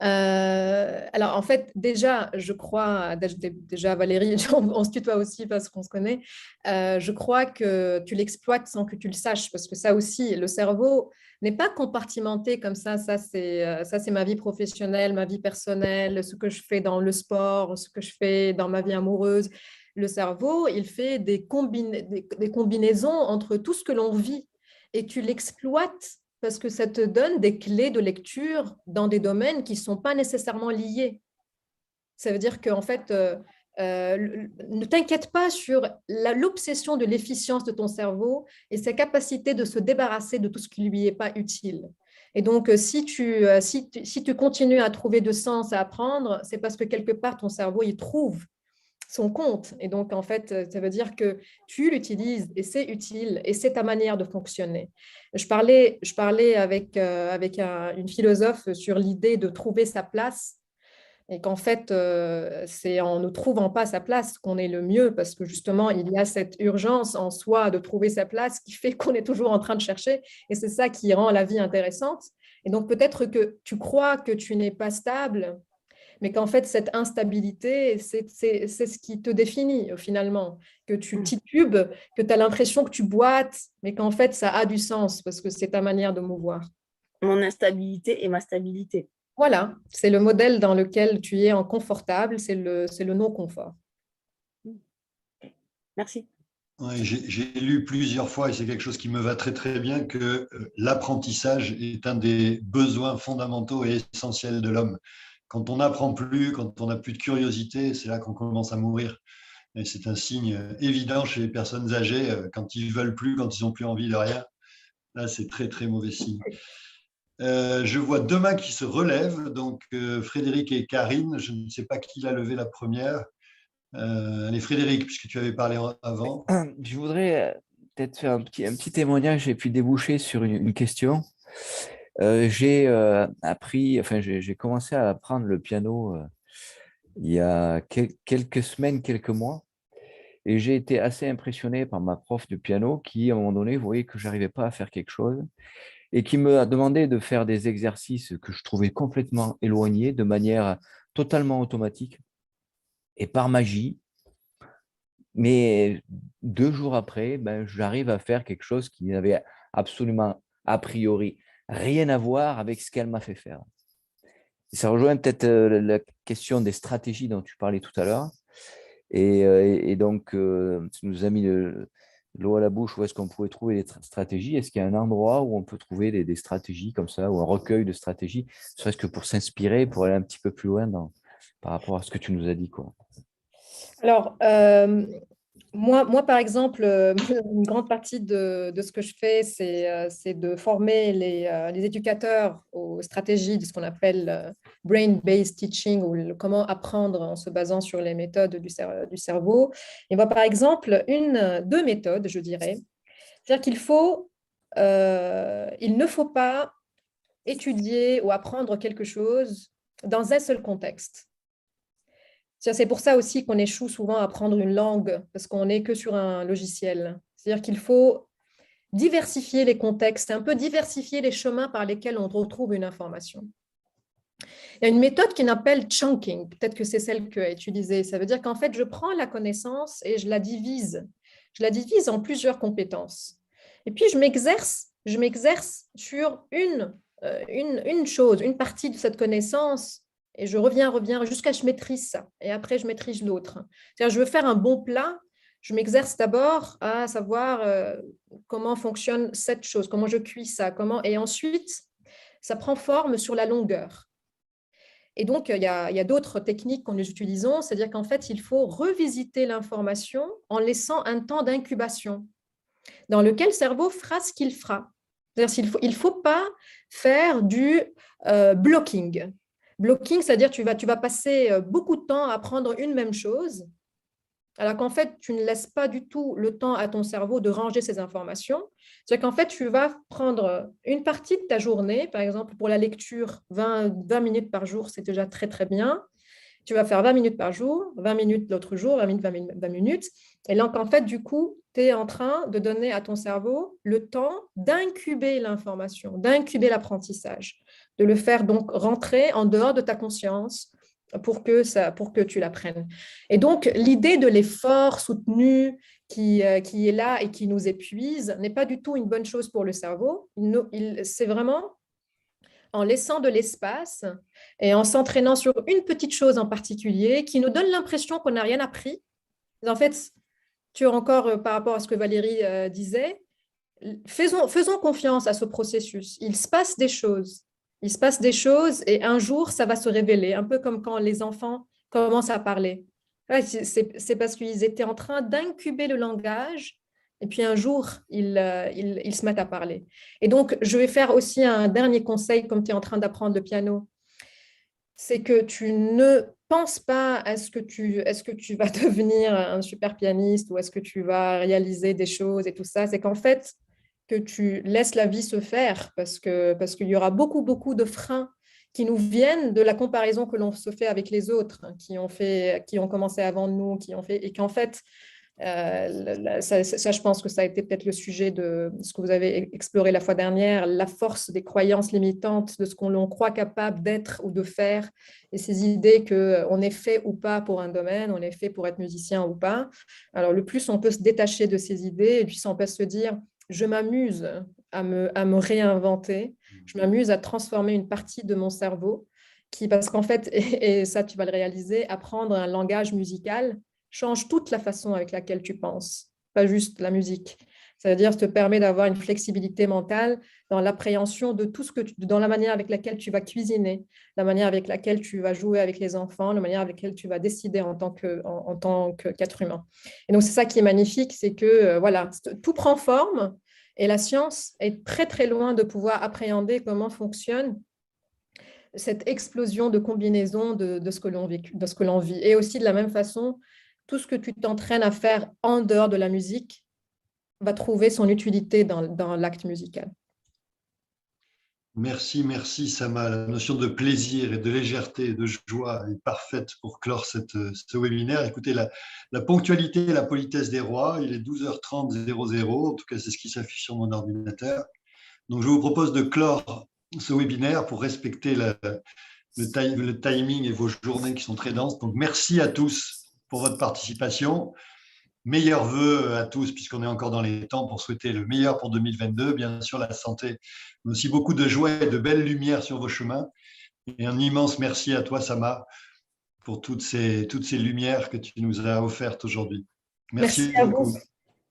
Alors, en fait, déjà, je crois, déjà Valérie, on se tutoie aussi parce qu'on se connaît, je crois que tu l'exploites sans que tu le saches, parce que ça aussi, le cerveau n'est pas compartimenté comme ça c'est ma vie professionnelle, ma vie personnelle, ce que je fais dans le sport, ce que je fais dans ma vie amoureuse. Le cerveau, il fait des combinaisons entre tout ce que l'on vit et tu l'exploites parce que ça te donne des clés de lecture dans des domaines qui ne sont pas nécessairement liés. Ça veut dire qu'en fait, ne t'inquiète pas sur l'obsession de l'efficience de ton cerveau et sa capacité de se débarrasser de tout ce qui ne lui est pas utile. Et donc, si tu continues à trouver de sens à apprendre, c'est parce que quelque part, ton cerveau y trouve son compte. Et donc, en fait, ça veut dire que tu l'utilises et c'est utile et c'est ta manière de fonctionner. Je parlais avec une philosophe sur l'idée de trouver sa place et qu'en fait, c'est en ne trouvant pas sa place qu'on est le mieux parce que justement, il y a cette urgence en soi de trouver sa place qui fait qu'on est toujours en train de chercher et c'est ça qui rend la vie intéressante. Et donc, peut-être que tu crois que tu n'es pas stable, mais qu'en fait, cette instabilité, c'est ce qui te définit finalement, que tu titubes, que tu as l'impression que tu boites, mais qu'en fait, ça a du sens parce que c'est ta manière de mouvoir. Mon instabilité et ma stabilité. Voilà, c'est le modèle dans lequel tu es en confortable, c'est le non-confort. Merci. Ouais, j'ai lu plusieurs fois, et c'est quelque chose qui me va très très bien, que l'apprentissage est un des besoins fondamentaux et essentiels de l'homme. Quand on n'apprend plus, quand on n'a plus de curiosité, c'est là qu'on commence à mourir. Et c'est un signe évident chez les personnes âgées, quand ils ne veulent plus, quand ils n'ont plus envie de rien. Là, c'est très, très mauvais signe. Je vois 2 mains qui se relèvent, donc Frédéric et Karine. Je ne sais pas qui l'a levé la première. Allez, Frédéric, puisque tu avais parlé avant. Je voudrais peut-être faire un petit témoignage et puis déboucher sur une question. J'ai commencé à apprendre le piano il y a quelques semaines, quelques mois, et j'ai été assez impressionné par ma prof de piano qui, à un moment donné, voyait que je n'arrivais pas à faire quelque chose et qui me a demandé de faire des exercices que je trouvais complètement éloignés de manière totalement automatique et par magie. Mais 2 jours après, j'arrive à faire quelque chose qui n'avait absolument, a priori, rien à voir avec ce qu'elle m'a fait faire. Et ça rejoint peut-être la question des stratégies dont tu parlais tout à l'heure. Et donc, tu nous as mis l'eau à la bouche, où est-ce qu'on pouvait trouver des stratégies? Est-ce qu'il y a un endroit où on peut trouver des stratégies comme ça, ou un recueil de stratégies, serait-ce que pour s'inspirer, pour aller un petit peu plus loin par rapport à ce que tu nous as dit, quoi. Alors, moi, par exemple, une grande partie de ce que je fais, c'est de former les éducateurs aux stratégies de ce qu'on appelle brain-based teaching, ou comment apprendre en se basant sur les méthodes du cerveau. Et moi, par exemple, deux méthodes, je dirais. C'est-à-dire il ne faut pas étudier ou apprendre quelque chose dans un seul contexte. C'est pour ça aussi qu'on échoue souvent à apprendre une langue, parce qu'on n'est que sur un logiciel. C'est-à-dire qu'il faut diversifier les contextes, un peu diversifier les chemins par lesquels on retrouve une information. Il y a une méthode qui s'appelle chunking, peut-être que c'est celle que tu as utilisée. Ça veut dire qu'en fait, je prends la connaissance et je la divise. Je la divise en plusieurs compétences. Et puis, je m'exerce sur une chose, une partie de cette connaissance. Et je reviens jusqu'à ce que je maîtrise ça. Et après, je maîtrise l'autre. C'est-à-dire, je veux faire un bon plat. Je m'exerce d'abord à savoir comment fonctionne cette chose, comment je cuis ça, et ensuite, ça prend forme sur la longueur. Et donc, il y a d'autres techniques que nous utilisons, c'est-à-dire qu'en fait, il faut revisiter l'information en laissant un temps d'incubation dans lequel le cerveau fera ce qu'il fera. C'est-à-dire qu'il ne faut pas faire du blocking. Blocking, c'est-à-dire que tu vas passer beaucoup de temps à apprendre une même chose, alors qu'en fait, tu ne laisses pas du tout le temps à ton cerveau de ranger ces informations. C'est-à-dire qu'en fait, tu vas prendre une partie de ta journée, par exemple, pour la lecture, 20 minutes par jour, c'est déjà très, très bien. Tu vas faire 20 minutes par jour, 20 minutes l'autre jour, 20 minutes. Et là, en fait, du coup, tu es en train de donner à ton cerveau le temps d'incuber l'information, d'incuber l'apprentissage, de le faire donc rentrer en dehors de ta conscience pour que tu l'apprennes. Et donc, l'idée de l'effort soutenu qui est là et qui nous épuise n'est pas du tout une bonne chose pour le cerveau. C'est vraiment en laissant de l'espace et en s'entraînant sur une petite chose en particulier qui nous donne l'impression qu'on n'a rien appris. En fait, tu as encore, par rapport à ce que Valérie disait, faisons confiance à ce processus. Il se passe des choses. Il se passe des choses et un jour, ça va se révéler, un peu comme quand les enfants commencent à parler. Ouais, c'est parce qu'ils étaient en train d'incuber le langage et puis un jour, ils se mettent à parler. Et donc, je vais faire aussi un dernier conseil, comme tu es en train d'apprendre le piano. C'est que tu ne penses pas est-ce que tu vas devenir un super pianiste ou est-ce que tu vas réaliser des choses et tout ça. C'est qu'en fait, que tu laisses la vie se faire parce qu'il y aura beaucoup, beaucoup de freins qui nous viennent de la comparaison que l'on se fait avec les autres, qui ont commencé avant nous, et qu'en fait, ça, je pense que ça a été peut-être le sujet de ce que vous avez exploré la fois dernière, la force des croyances limitantes, de ce qu'on croit capable d'être ou de faire, et ces idées qu'on est fait ou pas pour un domaine, on est fait pour être musicien ou pas. Alors, le plus on peut se détacher de ces idées, et puis on peut se dire, je m'amuse à me réinventer, je m'amuse à transformer une partie de mon cerveau, parce qu'en fait, et ça tu vas le réaliser, apprendre un langage musical change toute la façon avec laquelle tu penses, pas juste la musique. C'est-à-dire, te permet d'avoir une flexibilité mentale dans l'appréhension de tout dans la manière avec laquelle tu vas cuisiner, la manière avec laquelle tu vas jouer avec les enfants, la manière avec laquelle tu vas décider en tant qu'être humain. Et donc, c'est ça qui est magnifique, c'est que voilà, tout prend forme et la science est très, très loin de pouvoir appréhender comment fonctionne cette explosion de combinaisons de ce que l'on vit. Et aussi, de la même façon, tout ce que tu t'entraînes à faire en dehors de la musique va trouver son utilité dans l'acte musical. Merci, Sama. La notion de plaisir et de légèreté et de joie est parfaite pour clore ce webinaire. Écoutez, la ponctualité et la politesse des rois, il est 12h30, en tout cas c'est ce qui s'affiche sur mon ordinateur. Donc je vous propose de clore ce webinaire pour respecter le timing et vos journées qui sont très denses. Donc merci à tous pour votre participation. Meilleurs vœux à tous, puisqu'on est encore dans les temps, pour souhaiter le meilleur pour 2022, bien sûr la santé, mais aussi beaucoup de joie et de belles lumières sur vos chemins. Et un immense merci à toi, Sama, pour toutes ces lumières que tu nous as offertes aujourd'hui. Merci à beaucoup. vous.